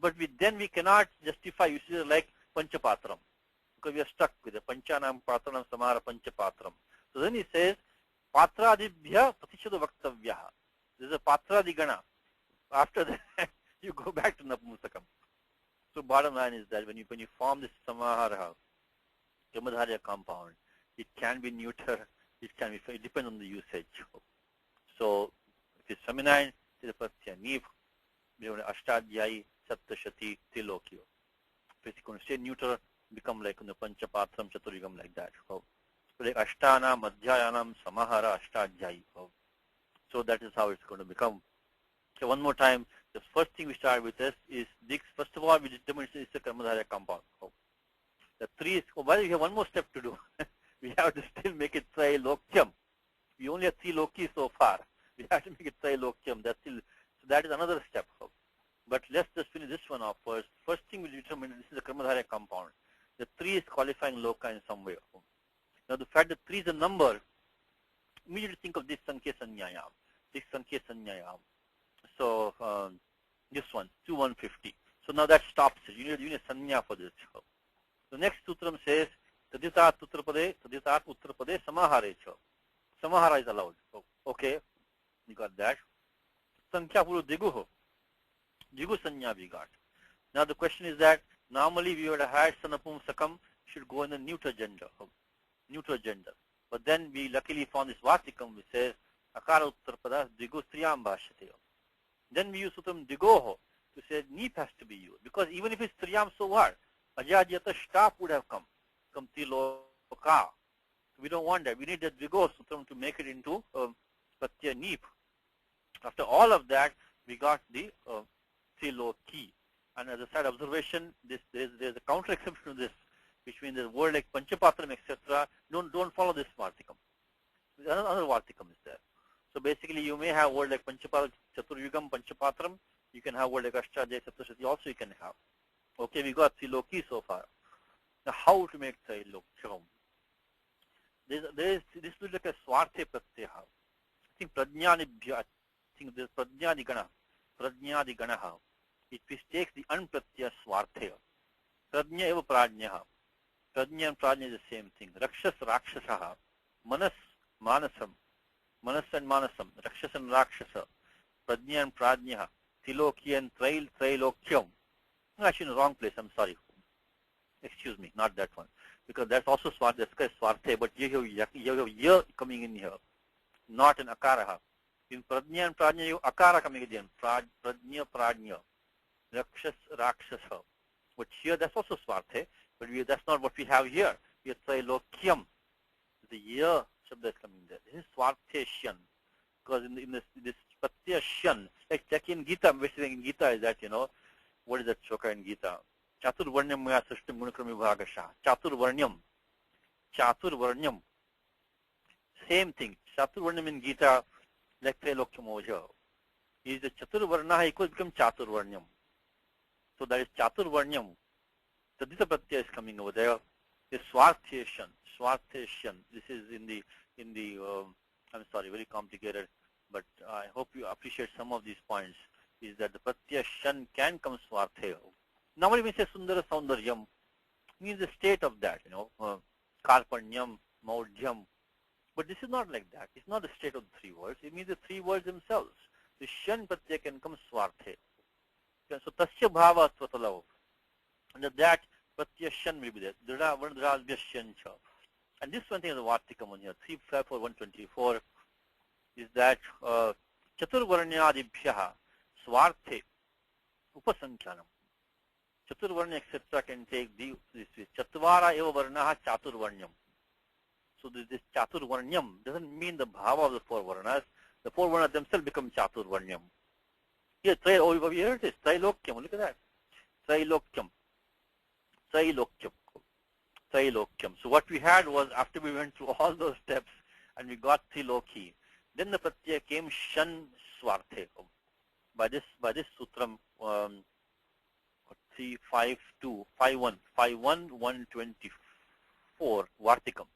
But we cannot justify usage like Panchapatram. Because we are stuck with the Panchanam Patranam Samara Panchapatram. So then he says Patradibhya Pratishadu Vaktavyaha. This is a Patradigana. After that, you go back to Napumsakam. So bottom line is that when you form this Samahara, Karmadharya compound, it can be neuter, it depends on the usage. So if it's feminine, it's a Pratyaya Niv, we have Ashtadhyaya, Saptashati, Trilokyo. If it's going to stay neuter, become like Panchapatram, Chaturigam, like that. So like Ashtana, Madhyayanam, Samahara, Ashtadhyaya. So that is how it's going to become. So one more time, the first thing we start with is this. First of all, we determine it's a Karmadharya compound. The 3 is, well, we have one more step to do. We have to still make it Lokyam. We only have 3 Lokis so far. We have to make it Trailokyam. That's still, so that is another step. But let's just finish this one off first. First thing we determine, this is a Karmadharya compound. The 3 is qualifying loka in some way. Now the fact that 3 is a number, immediately think of this Sankhya Sanyayam. This Sankhya Sanyayam. So this one, 2150. So now that stops it. You need a Sanya for this. The next sutram says, Taditat Uttarapade, Taditat Uttarapade, Samahare cha. Samahara is allowed. Okay, you got that. Sankhya Puru Diguho. Digu Sanya we got. Now the question is that normally we would have had Sanapum Sakam should go in the neuter gender. Neuter gender. But then we luckily found this Vatikam which says Akara Uttarpada Digu Striyam Bhashate. Then we use Sutram Digoho to say Neep has to be used. Because even if it's Striyam, so what? Ajajyata stop would have come. Come Tiloka. We don't want that. We need that Digo Sutram to make it into Pratyaya Neep. After all of that, we got the Tiloki. And as a side observation, there's a counter exception to this, which means there's word like Panchapatram, etc. Don't follow this Vartikam. Another Vartikam is there. So basically, you may have word like Panchapatram, Chaturyugam, Panchapatram. You can have word like Ashtadhyaya, Saptashati also you can have. Okay, we got Tiloki so far. Now, how to make Trilokyam? This looks like a Swarte Pratyaha. I think Prajnanibhya, I think there's Prajnadi Ganaha. It takes the unpratyaya Swartya. Prajna eva Prajnaha. Prajna and Prajna is the same thing. Rakshas Rakshasaha. Manas Manasam. Manas and Manasam. Rakshas and Rakshasa. Prajna and Prajnaha. Tiloki and Trailokyam. Actually in the wrong place, I'm sorry. Excuse me, not that one. Because that's also Swartya, that's Swartya, but you have ya coming in here. Not an Akaraha. In Prajna and Prajna, you Akara coming in. Prajna, Prajna. Rakshas, Rakshasa. But here that's also Swarthe, but that's not what we have here. We have Trailokyam. The year Shabda is coming there. This is Swartheshan. Because in this Pratyashan, like check in Gita, basically in Gita is that, what is that shloka in Gita? Chatur Varnyam Maya Srishtam Gunakrami Bhagasha. Chatur Varnyam. Chatur Varnyam. Same thing. Chatur Varnyam in Gita, like Trailokyam over here. Is the Chatur Varnaha equals become Chatur Varnyam. So that is Chatur Varnyam. Tadita Pratyaya is coming over there. Is Swartheshan. Swartheshan. This is in the I'm sorry, very complicated, but I hope you appreciate some of these points. Is that the Pratyashan can come Swarthaya. Normally we say Sundara Saundaryam means the state of that, Karpanyam, Maudhyam. But this is not like that. It's not the state of the 3 words. It means the 3 words themselves. The Shan Pratyaya can come Swarthe. So Tasya Bhava Svatalav. And that Pratyashan will be there. Drada Vandradhyashan cha. And this one thing is a Vartikam on here. 354-124 is that Chaturvarnyadibhyaha Swarthe Upasankyanam. Chaturvarnya etc. can take this. Chatvara eva varnaha Chaturvarnyam. So this Chaturvarnyam doesn't mean the bhava of the 4 varnas. The 4 varnas themselves become Chaturvarnyam. Here, over here it is. Trailokyam. Look at that. Trailokyam. Trailokyam. Trailokyam. So what we had was, after we went through all those steps and we got Triloki, then the Pratyaya came Shan Swarthe. By this sutram 124 Vartikam.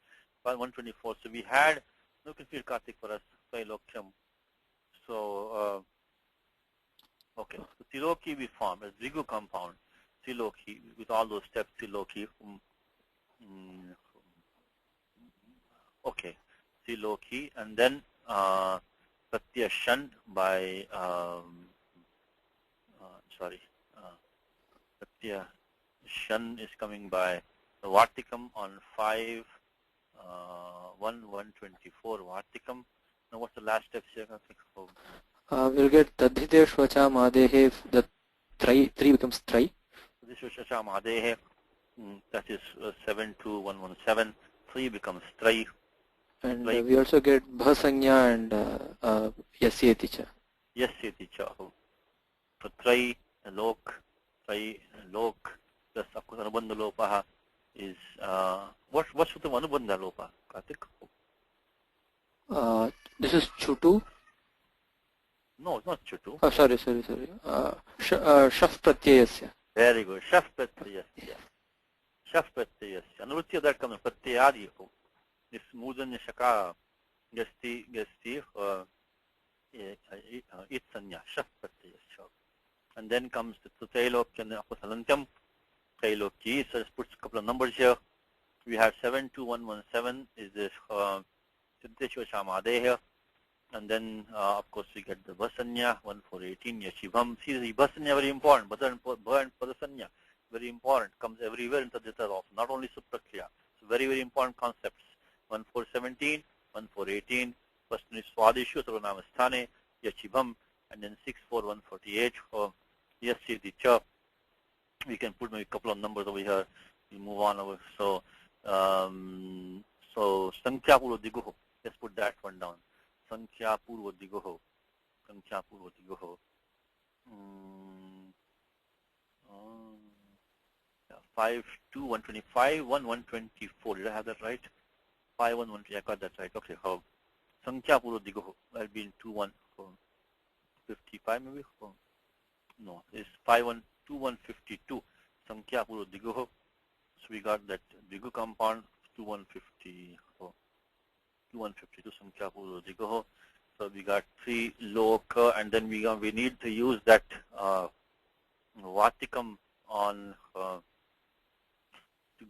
124. So we had, you can feel Karthik for us, Trailokyam. So okay, so Tiloki we form as Drigu compound, Tiloki, with all those steps, Tiloki. Okay, Tiloki, and then Pratyashan by, Pratyashan is coming by the Vartikam on 124 Vartikam. Now what's the last step here? We'll get Tadhite Shvacha Madehe, the 3 becomes Tri. This is Shvacha Madehe, that is 72117. 3 becomes Tri. And we also get Bhasanya and Yasyeti cha. Yasyeti cha. So Tri, Lok, plus of course Anubandha Lopaha is, what's the Anubandha Lopa, Karthik? This is Chutu. No, it's not chutu. Oh, sorry. Shaf pratyayasya. Very good. Shaf pratyayasya. Shaf pratyayasya. Anurutya, that comes pratyayadi. This mudanya shaka gasti it sanya. Shaf pratyayasya. And then comes the Trailokya and Apasalantyam. Trailokya. So let's put a couple of numbers here. We have 72117 is this Siddheshwar Shamade here. And then, of course, we get the Bhasanya, 1418, Yashibham. See, the Bhasanya very important. Bha and Padasanya, very important. Comes everywhere in Tadjata also, not only Suprakriya. So very, very important concepts. 1417, 1418, first one is Swadeshu, Sarvanamasthane, Yashibham, and then 64148 for Yasyadicha. We can put maybe a couple of numbers over here. We move on over. So, Sankhya Puro Diguho. Let's put that one down. Sankhya Purva Digoho. Sankhya Purva Digoho. 5, 2, 125, 1, 124. Did I have that right? 5, 1, 1, I got that right. Okay. Sankhya Purva Digoho. That'll be in 2, 1, 55 maybe? No, it's 5, 1, 2, 152. Sankhya Purva Digoho. So we got that Digu compound, 2154. 2152 Sankhya Purva Digoho. So we got 3 loka, and then we need to use that Vatikam on to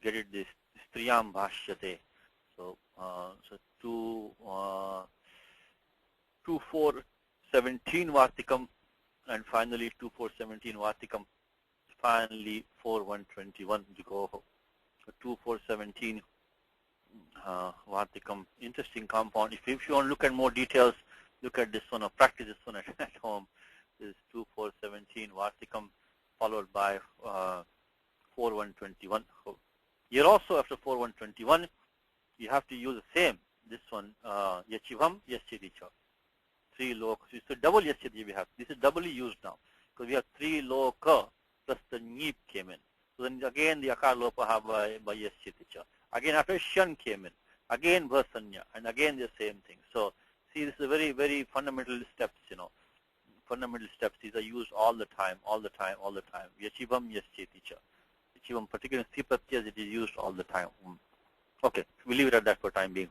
get it this Striyam Bhashyate. So 2417 Vatikam, and finally 2417 Vatikam, finally 4121 Digoho. So 2417 Vatikam, interesting compound. If you want to look at more details, look at this one or practice this one at home. This is 2417 Vatikam followed by 4121. Here also after 4121, you have to use the same. This one, Yachibham, Yasyadicha. 3 loka. So it's a double Yasyadi we have. This is doubly used now because we have 3 loka plus the Neep came in. So then again the Akar Lopaha by Yasyadicha. Again after Shan came in, again Bhasanya, and again the same thing. So see, this is a very, very fundamental steps, fundamental steps. These are used all the time. Yachibham, Yasyaticha. Yachibham, particularly in Sipratyas, it is used all the time. Okay, we'll leave it at that for time being.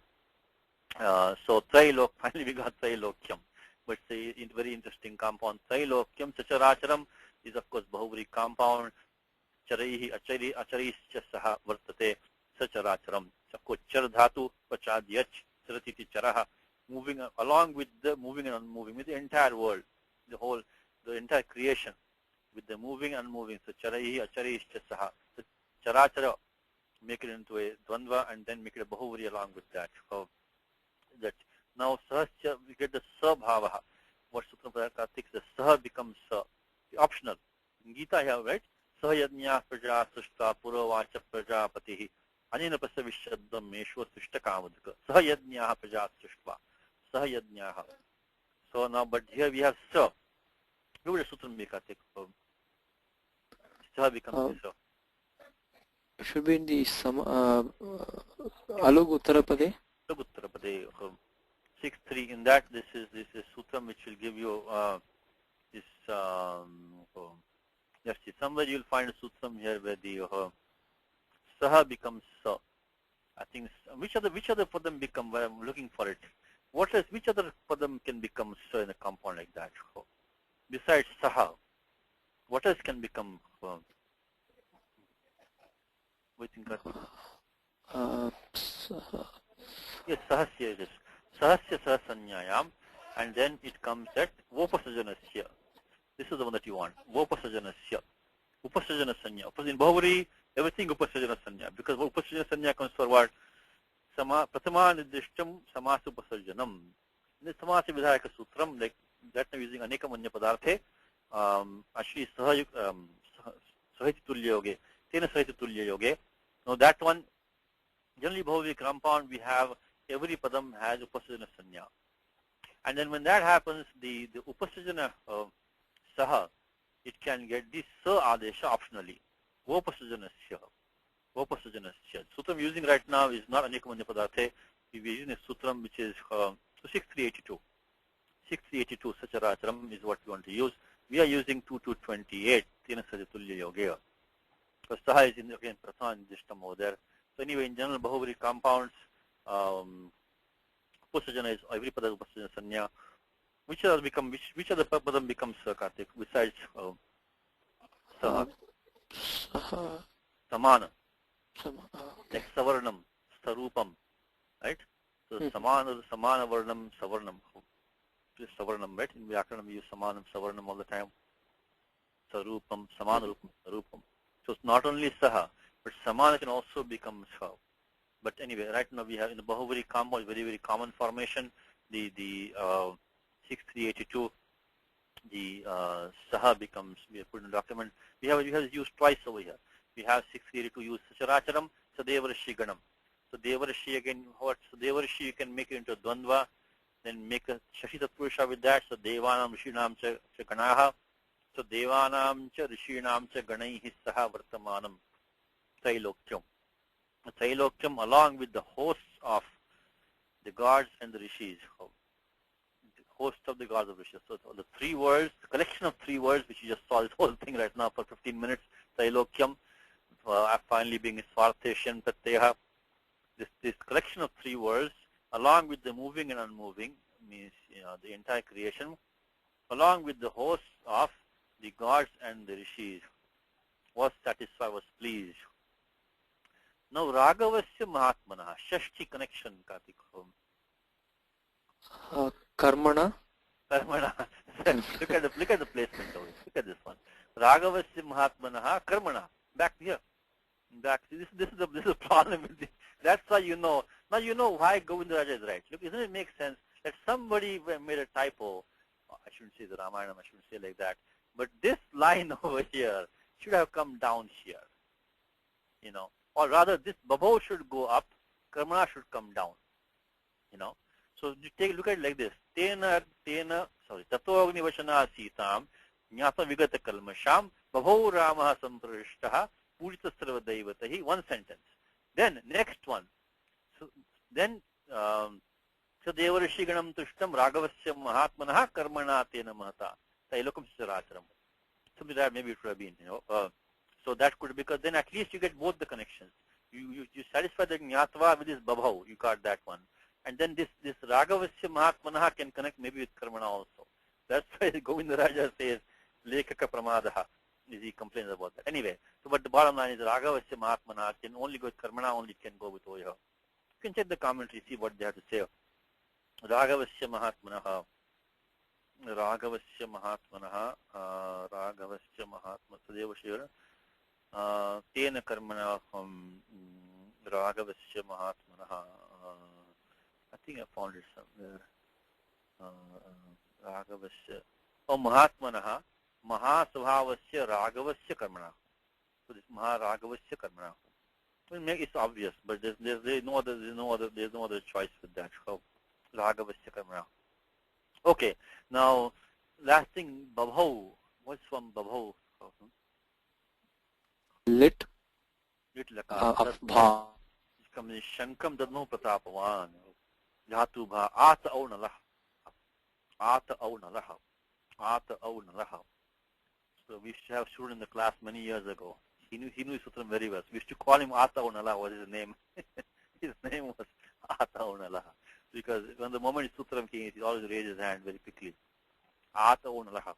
So Trailok, finally we got Trailokyam. But it's a very interesting compound. Trailokyam Sacharacharam is of course Bahuvari compound. Charaihi Acharischa Saha Vartate Sacharacharam. Of Char Dhatu Pachadyach Charatiti Charaha. Moving along with the moving and unmoving, with the entire world, the entire creation, with the moving and unmoving. So Charaihi Acharischa Saha. So Charachara, make it into a Dvandva and then make it a Bahuvari along with that. So that now Sahasya, we get the Sabhavaha. What Sutra Kartik, the Saha becomes optional. In Gita here, right? Sahayadnya Praja Sushta Puravacha Prajapatihi Anina Pasavishadam Meshwa Sushtakamudka Sahayadnya Praja Sushva Sahayadnya. So now, but here we have Sa. Who would a Sutra make Kartik? Saha becomes Sa. It should be in the Alug Uttarapade. 6.3. In that, this is Sutram which will give you this. Yes, somewhere you'll find a Sutram here where the Saha becomes Sa. I think which other padam become? Where I'm looking for it. Which other padam can become Sa in a compound like that? Besides Saha, what else can become? We think that. Yes, Sahasya it is. Sahasya Sahasanyayam, and then it comes at Vopasajanasya. This is the one that you want. Vopasajanasya. Upasajana Sanya. In Bahuvari, everything Upasajana Sanya. Because Upasajana Sanya comes for what? Pratama Nidishtam Samasa Upasajanam. This Samasa Vidhayaka Sutram, like that I'm using Aneka Manya Padarthe. Actually, Sahiti Tulya Yoge. Tena Sahiti Tulya Yoge. Now that one, generally Bahuvari compound, we have every padam has Upasajana Sanya. And then when that happens, the Upasajana Saha, it can get this Sa Adesha optionally. Vopasajanasya. Sutram using right now is not Anekamanya Padarthe. We are using a Sutram which is 6382. 6382 Sacharacharam is what we want to use. We are using 2228 Tena Sajatulya Yogaya. So Saha is in again Prathan Dishtam over there. So anyway, in general Bahuvari compounds, Upasajana is every pada Upasajana Sanya. Which other padam becomes Kartik besides Saha? Samana. Like Savarnam, Sarupam, right? So Samana Varnam, Savarnam. Savarnam, right? In Vyakaranam we use Samanam, Savarnam all the time. Sarupam, Samana Rupam, Sarupam. So it's not only Saha, but Samana can also become Saha. But anyway, right now we have in the Bahuvari compound, very, very common formation, the 6382, the Saha becomes, we have put in the document, we have used twice over here. We have 6382 use Sacharacharam, Sadevarashi Ganam. So Devarashi again, what? So Devarashi you can make it into Dvandva, then make a Shashi Tatpurusha with that, so Devanam Rishinam cha Ganaha, so Devanam cha Rishinam cha Ganaihi Saha Vartamanam, Trailokyam. Trailokyam along with the hosts of the gods and the Rishis. Host of the gods of Rishis. So the three words, the collection of three words, which you just saw this whole thing right now for 15 minutes, Trailokyam, finally being Svartheshan Pratyaha. This collection of three words, along with the moving and unmoving, means the entire creation, along with the hosts of the gods and the Rishis, was satisfied, was pleased. Now Raghavasya Mahatmana, Shashti connection, Kartik. Karmana. Karmana. look at the placement of it. Look at this one. Raghavasya Mahatmana, Karmana. Back here. Back. See, this is the problem with this. That's why you know. Now you know why Govindaraja is right. Look, doesn't it make sense that somebody made a typo? I shouldn't say the Ramayanam. I shouldn't say like that. But this line over here should have come down here. Or rather, this Babho should go up. Karmana should come down. So you take a look at it like this. Tato Agni Vashana Sitam, Nyata Vigata Kalmasham, Babho Ramaha Samprishtaha, Purita Sarva Daivatahi, one sentence. Then, next one. So then, Devarashi Ganam Tushtam, Raghavasya Mahatmanaha, Karmana Tena Mahata, Tailokam Saracharam. Something that maybe it would have been, So that could, because then at least you get both the connections. You satisfy the Nyatva with this Babho, you got that one. And then this Raghavasya Mahatmanaha can connect maybe with Karmana also. That's why Govindaraja says, Lekaka Pramadaha, he complains about that. Anyway, so but the bottom line is Raghavasya Mahatmanaha can only go with Karmana, only can go with Oya. You can check the commentary, see what they have to say. Raghavasya Mahatmanaha, Raghavasya Mahatmanaha, Raghavasya Mahatmanaha, Sadeva Shivara, Tena Karmana, Raghavasya Mahatmanaha, I think I found it somewhere. Raghavasya. Oh, Mahatmanaha. Mahasvavasya Raghavasya Karmana. So this Maharaghavasya Karmana. It's obvious, but there's no other choice with that. So Raghavasya Karmana. Okay. Now, last thing, Babho. What's from Babho? Lit. Lit Lakar. Of Bha. Shankam Dadno Pratapavan. Dhatu Bha. Ata Aunalaha. Ata Aunalaha. Ata Aunalaha. So we used to have a student in the class many years ago. He knew Sutram very well. So we used to call him Ata Aunalaha was his name. His name was Ata Aunalaha. Because when the moment Sutram came, he always raised his hand very quickly. Ata Aunalaha.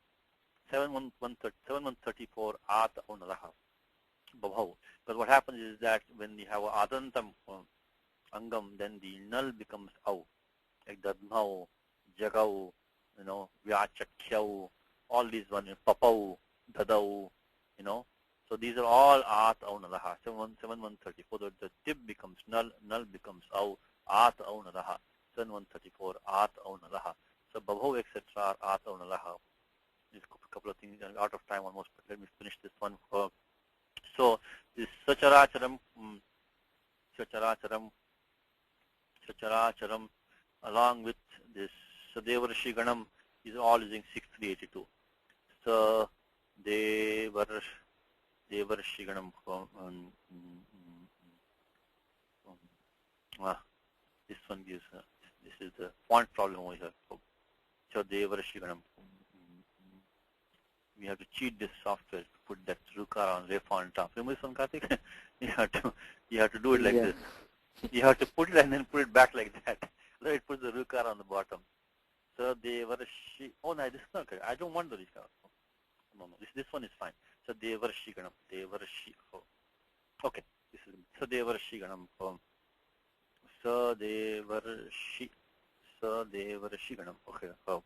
7134 Ata Aunalaha. Babhav. Because what happens is that when you have Adantam Angam, then the null becomes Au. Like Dadnau, Jagau, Vyachakhyau, all these ones, Papau, Dadau, So these are all At Aunalaha. 7134. The tip becomes null becomes Au, At Aunalaha. 7134, At Aunalaha. So Babhav, etc. are At Aunalaha. There's a couple of things, out of time almost, but let me finish this one. So this Sacharacharam, along with this Sadevarashi Ganam is all using 6382. So Devarashi Ganam, this one gives, this is the font problem over here. Devarshiganam. We have to cheat this software to put that Rukara on ref on top. Remember this one, Karthik? you have to do it like Yeah. this. You have to put it and then put it back like that. So it puts the Rukara on the bottom. So Devarshi. Oh no, this is not correct. I don't want the Rukara. No, this one is fine. So Devarshiganam. Devarshi. Oh. Okay. This is so Devarshiganam. Sadevarshi. Sadevarshiganam. Okay. Oh.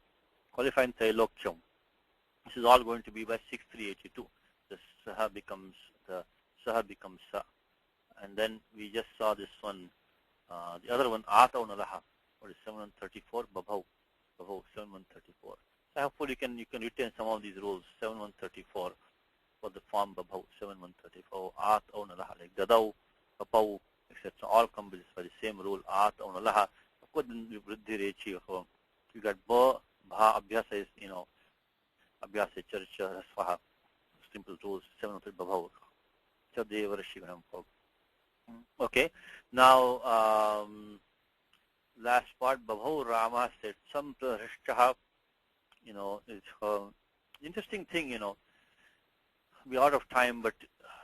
Qualifying Tailokyam. This is all going to be by 6382. The Saha becomes Sa. And then we just saw this one, the other one, Ata Unalaha, what is 7134, Babhav 7134. So hopefully you can retain some of these rules, 7134 for the form Babhav 7134, Ata Unalaha, like Dadau, Papav, etc. All come by the same rule, Ata Unalaha. Of course, then Vriddhi Rechi, you got Ba, Bha, Abhyasa is, Abhyasa, Charcha, Rasvaha, simple rules, 703 Babhav, Chadevarashiganam. Okay, now last part, Babhav Rama said, Samta Rishtaha, it's interesting thing, we're out of time, but,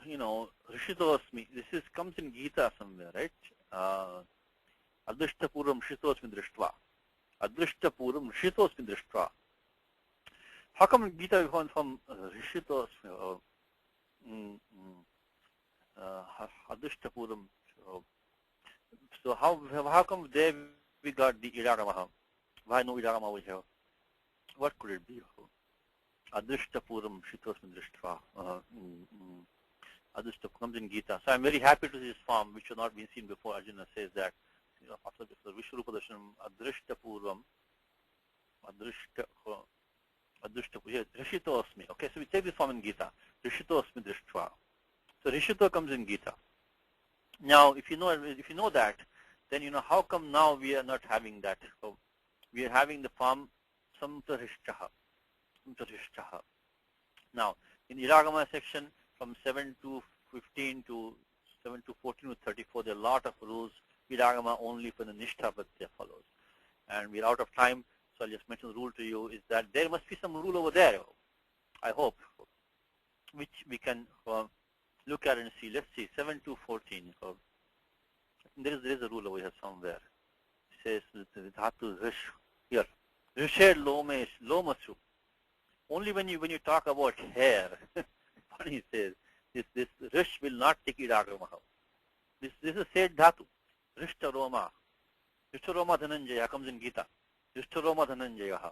Rishitosmi, this comes in Gita somewhere, right? Adrishtapuram Rishitosmi Drishtva. Adrishtapuram Rishitosmi Drishtva. How come Gita we found from Rishitosmi? Adrishtapuram. So how come there we got the Idagamaha? Why no Idagama over here? What could it be? Adrishtapuram Shitosmi Drishtva. Adrishtapuram comes in Gita. So I'm very happy to see this form which has not been seen before. Arjuna says that after Vishwarupa Darshanam Adrishtapuram Rishitosmi. Okay, so we take this form in Gita. Rishitosmi Drishtva. So Rishito comes in Gita. Now, if you know that, then how come now we are not having that? So we are having the form Samtarishtaha. Now, in Iragama section from 7 to 15 to 7 to 14 to 34, there are a lot of rules. Iragama only for the Nishtha Pratyaya follows. And we're out of time, so I'll just mention the rule to you is that there must be some rule over there, I hope, which we can look at and see. Let's see, 7 to 14. There is a rule over here somewhere. It says Dhatu Rish here. Rished Lomasu. Only when you talk about hair, what he says, this Rish will not take Idagama. This is said Dhatu. Rishta Roma. Rishta Roma Dhananjaya comes in Gita. Rishta Roma Dhananjaya.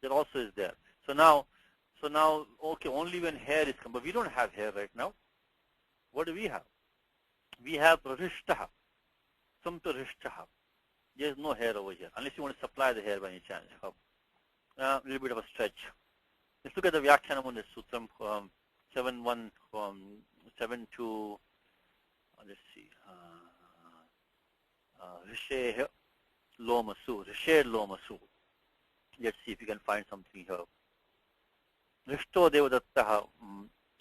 That also is there. So now, okay, only when hair is come, but we don't have hair right now. What do we have? We have Rishtaha, Samta Rishtaha. There is no hair over here, unless you want to supply the hair by any chance. A little bit of a stretch. Let's look at the Vyakhyanam on this Sutram 7 to, let's see, Rishe Lomasu, Rishe Lomasu. Let's see if we can find something here. Rishto Devadattaha,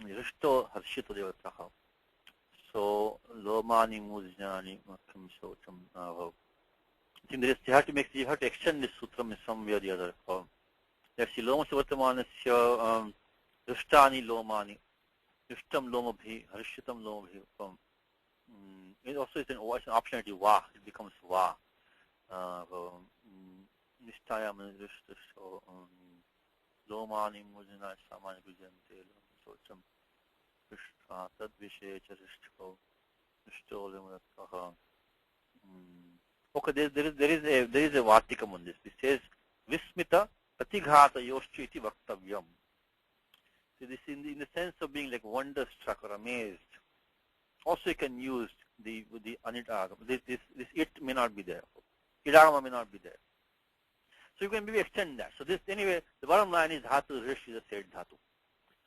Rishto Harshito Devadattaha. So Lomani Mujnani Makam Sotam. I think you have to extend this sutram in some way or the other. Let's see, Loma Savatamana Rishtani Lomani. Rishtam Lomabhi, Harshitam Lomabhi. It also is an optionality Va. It becomes Va. Nishtaya Manirishta. So Lomani Mujna Samani Gujante Sotam. Tad Vishe Charishko. Rishto. Okay, there is a Vartikam on this. It says Vismita Patighata Yoschu iti Vaktavyam. So this in the sense of being like wonderstruck or amazed. Also you can use the Anitagama. This it may not be there. Idagama may not be there. So you can maybe extend that. So this anyway, the bottom line is Dhatu Rish is a said Dhatu.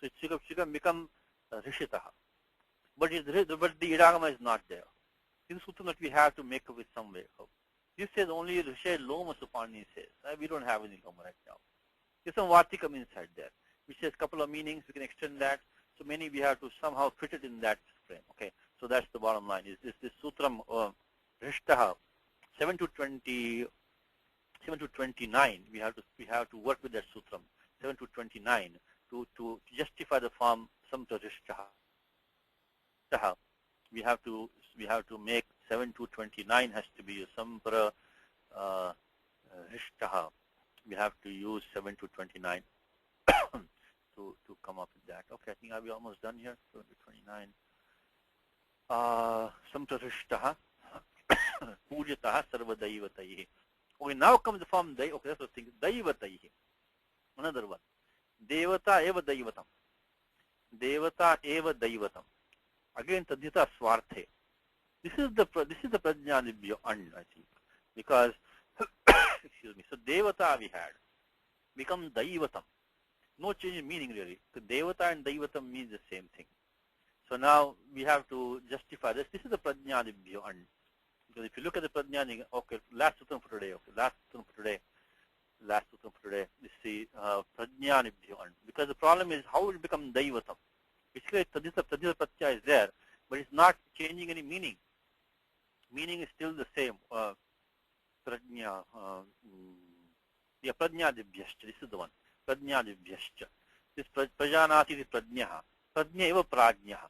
So it can become Rishitaha. But the Idagama is not there. This is something that we have to make up with some way. This says only Rishe Loma Supani says. We don't have any Loma right now. There's some Vartikam inside there, which says a couple of meanings. We can extend that. So many we have to somehow fit it in that frame. Okay. So that's the bottom line. Is this Sutram Rishtaha 7 to 20 7 to 29, we have to work with that sutram, 7 to 29, to justify the form samtarishtaha. We have to make 7 to 29 has to be sampara rishtaha. We have to use 7 to 29 to come up with that. Okay, I think I'll be almost done here. 7 to 29. Samtarishtaha pujataha sarvadaivataihi. Okay, now comes the form dai. Okay, that's the thing. Daivataihi. Another one. Devata eva daivatam. Devata eva daivatam. Again, tadhita swarthe. This is the prajnanibhyo and, I think, because excuse me. So devata we had become daivatam. No change in meaning really. So devata and daivatam means the same thing. So now we have to justify this. This is the prajnanibhyo and. Because if you look at the prajnani, okay, last sutram for today. Okay, last sutram for today. You see prajnanibhyo and. Because the problem is how will it become daivatam. Basically, tadhita pratyaya is there, but it's not changing any meaning. Meaning is still the same. Prajna, prajnadibhyascha. This is the one. Prajnadibhyascha. This prajanati is prajnaha. Prajna eva prajnaha.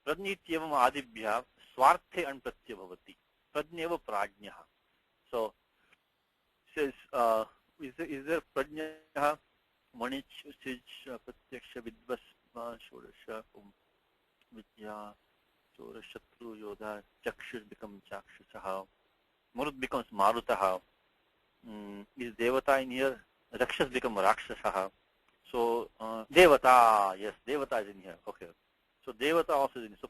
Prajnityevam adibhya swarthe and pratyabhavati. Prajna eva prajnaha. So, says, is there prajnaha? Manich, Sij, Pratyaksha, Vidvasma, Shodasha, Vidya, Sora, Shatru, Yodha, Chakshus becomes Chakshusaha, Marut becomes Marutaha. Is Devata in here? Rakshas become Rakshasaha. So, Devata, yes, Devata is in here. Okay. So, Devata also is in here. So,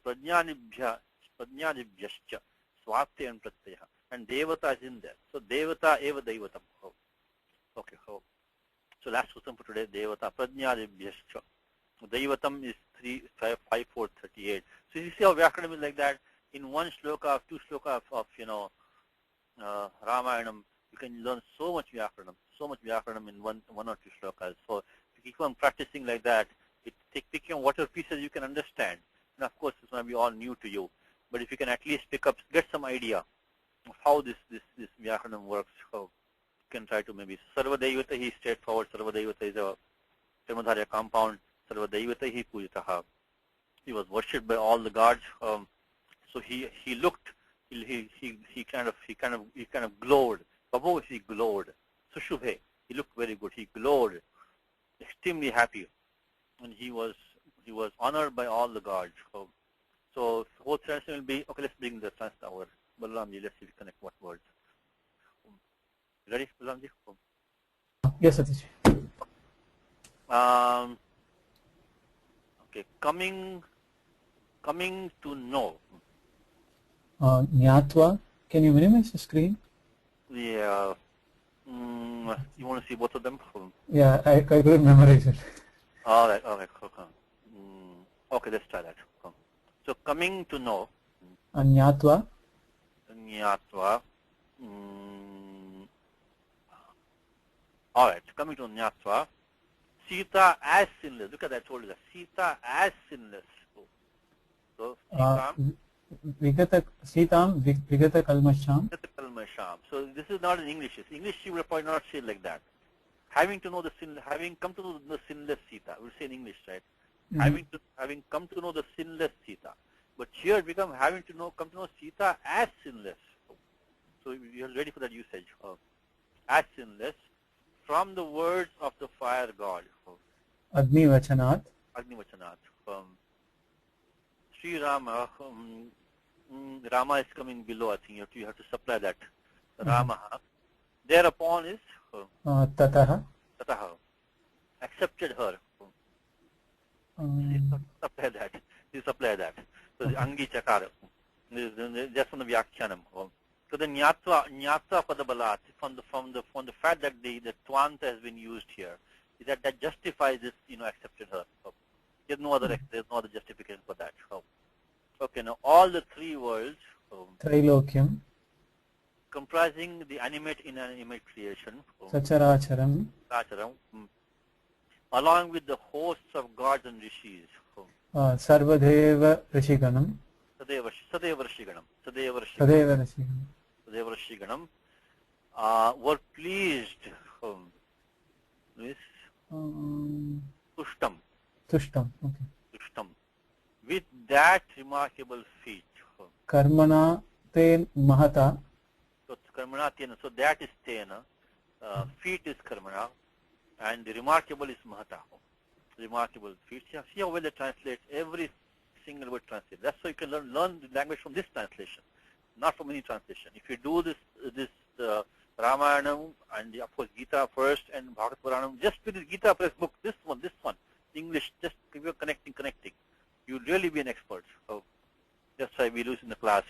Prajnanibhyascha, Swate and Pratyaya. And Devata is in there. So, Devata eva Daivatam. Okay. So last sutram for today, Devata Prajnadibhyascha. Daivatam is 5.4.38. So you see how Vyakaranam is like that. In one shloka, two shloka of Ramayanam, you can learn so much Vyakaranam in one or two shlokas. So if you keep on practicing like that, picking whatever pieces you can understand. And of course, it's going to be all new to you. But if you can at least get some idea of how this Vyakaranam works, how can try to maybe Sarvadaivata is straightforward. Sarvadaivata is a Termadharya compound. Sarvadaivata pujitaha. He was worshipped by all the gods. So he looked. He kind of glowed. Babu, he glowed. Sushubhe. He looked very good. He glowed. Extremely happy, and he was honored by all the gods. So whole translation will be okay. Let's bring the translation over. Balaramji, let's see if we connect what words. Ready, Balaramji? Yes, Satish. Okay, coming to know. Nyatva. Can you minimize the screen? Yeah. You want to see both of them? Yeah, I couldn't memorize it. All right. Okay. Okay, let's try that. So coming to know. Nyatva. Nyatva. All right, coming to Nyatva. Sita as sinless. Look at that, I told you that. Sita as sinless. So, Sitam Vigata Kalmasham. So this is not in English. In English, you will probably not say it like that. Having come to know the sinless Sita. We'll say in English, right? Mm-hmm. Having come to know the sinless Sita. But here it becomes come to know Sita as sinless. So you're ready for that usage. As sinless. From the words of the fire god. Agni Vachanat. Sri Rama. Rama is coming below, I think. You have to supply that. Rama. Thereupon is Tataha. Accepted her. Supply that. So the Angi Chakara. That's from the Vyakhyanam. So the Nyatva Padabalat, from the fact that the Twanta has been used here, is that justifies this, accepted her. There's no other justification for that. Okay, now all the three worlds, Trilokyam, comprising the animate, inanimate creation, Sacharacharam, along with the hosts of gods and rishis, Sarvadeva Rishiganam, Sadeva Rishiganam, were pleased with Tushtam, Tushtam. Okay. Tushtam, with that remarkable feat. Karmana ten mahata. So karmana tena, so that is tena, feat is karmana, and the remarkable is mahata. Remarkable feat. See how well they translate, every single word translate. That's why you can learn the language from this translation, not from any translation. If you do this Ramayanam and of course Gita first and Bhagavad Puranam, just with the Gita press book, this one, English, just if you're connecting, you'll really be an expert. So that's why we lose in the class.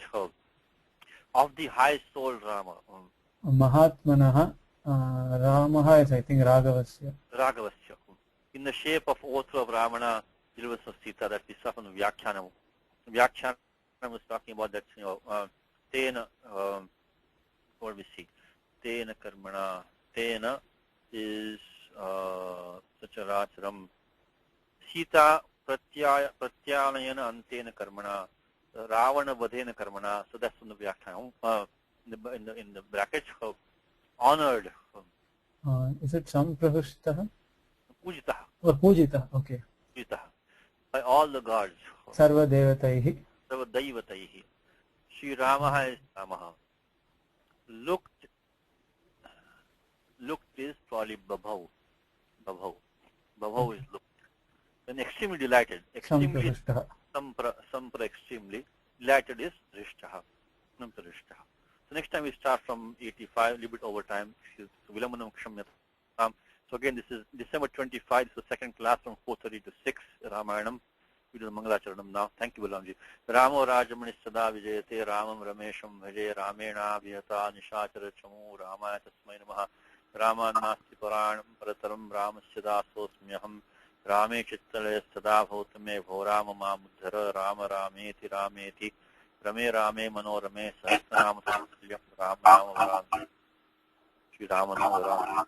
Of the high soul Rama. Mahatmanaha. Ramaha is, I think, Raghavasya. Raghavasya. In the shape of author of Ramana, deliverance of Sita, that we saw from the Vyakhyanam. Vyakhyanam was talking about that, Tena, what we see? Tena Karmana. Tena is Sacharacharam. Sita Pratyanayana Antena Karmana. Ravana Vadena Karmana. So that's from the Vyakhyanam. In the brackets, honored. Is it Samprahustah? Pujitaha. Or Pujita? Okay. Pujitaha. By all the gods. Sarva Devataihi. Sarva Daivataihi. Sri Ramaha is Ramaha. Looked is probably Babhav. Babhav is looked. Then extremely delighted. Extremely Sampra extremely delighted is Rishtaha. Namparishtaha. So next time we start from 85, a little bit over time. Vilamanam Kshamyatam. So again, this is December 25. This is the second class from 4:30 to 6. Ramayanam. We do the Mangalacharanam now. Thank you, Balamji. Ramo Rajamani Sada Vijayate Ramam Ramesham Vijay Ramena Vihata Nishachara Chamu Ramaya Tasmai Namaha Rama Nasti Paranam Parataram Ramasya Dasosmyaham Rame Chittale Sada Bhautame Bhorama Mamudhara Rama Rameti Rameti Rame Rame Manorame Sahasranama Samsilyam Rama Rama Rama Shri Rama Rama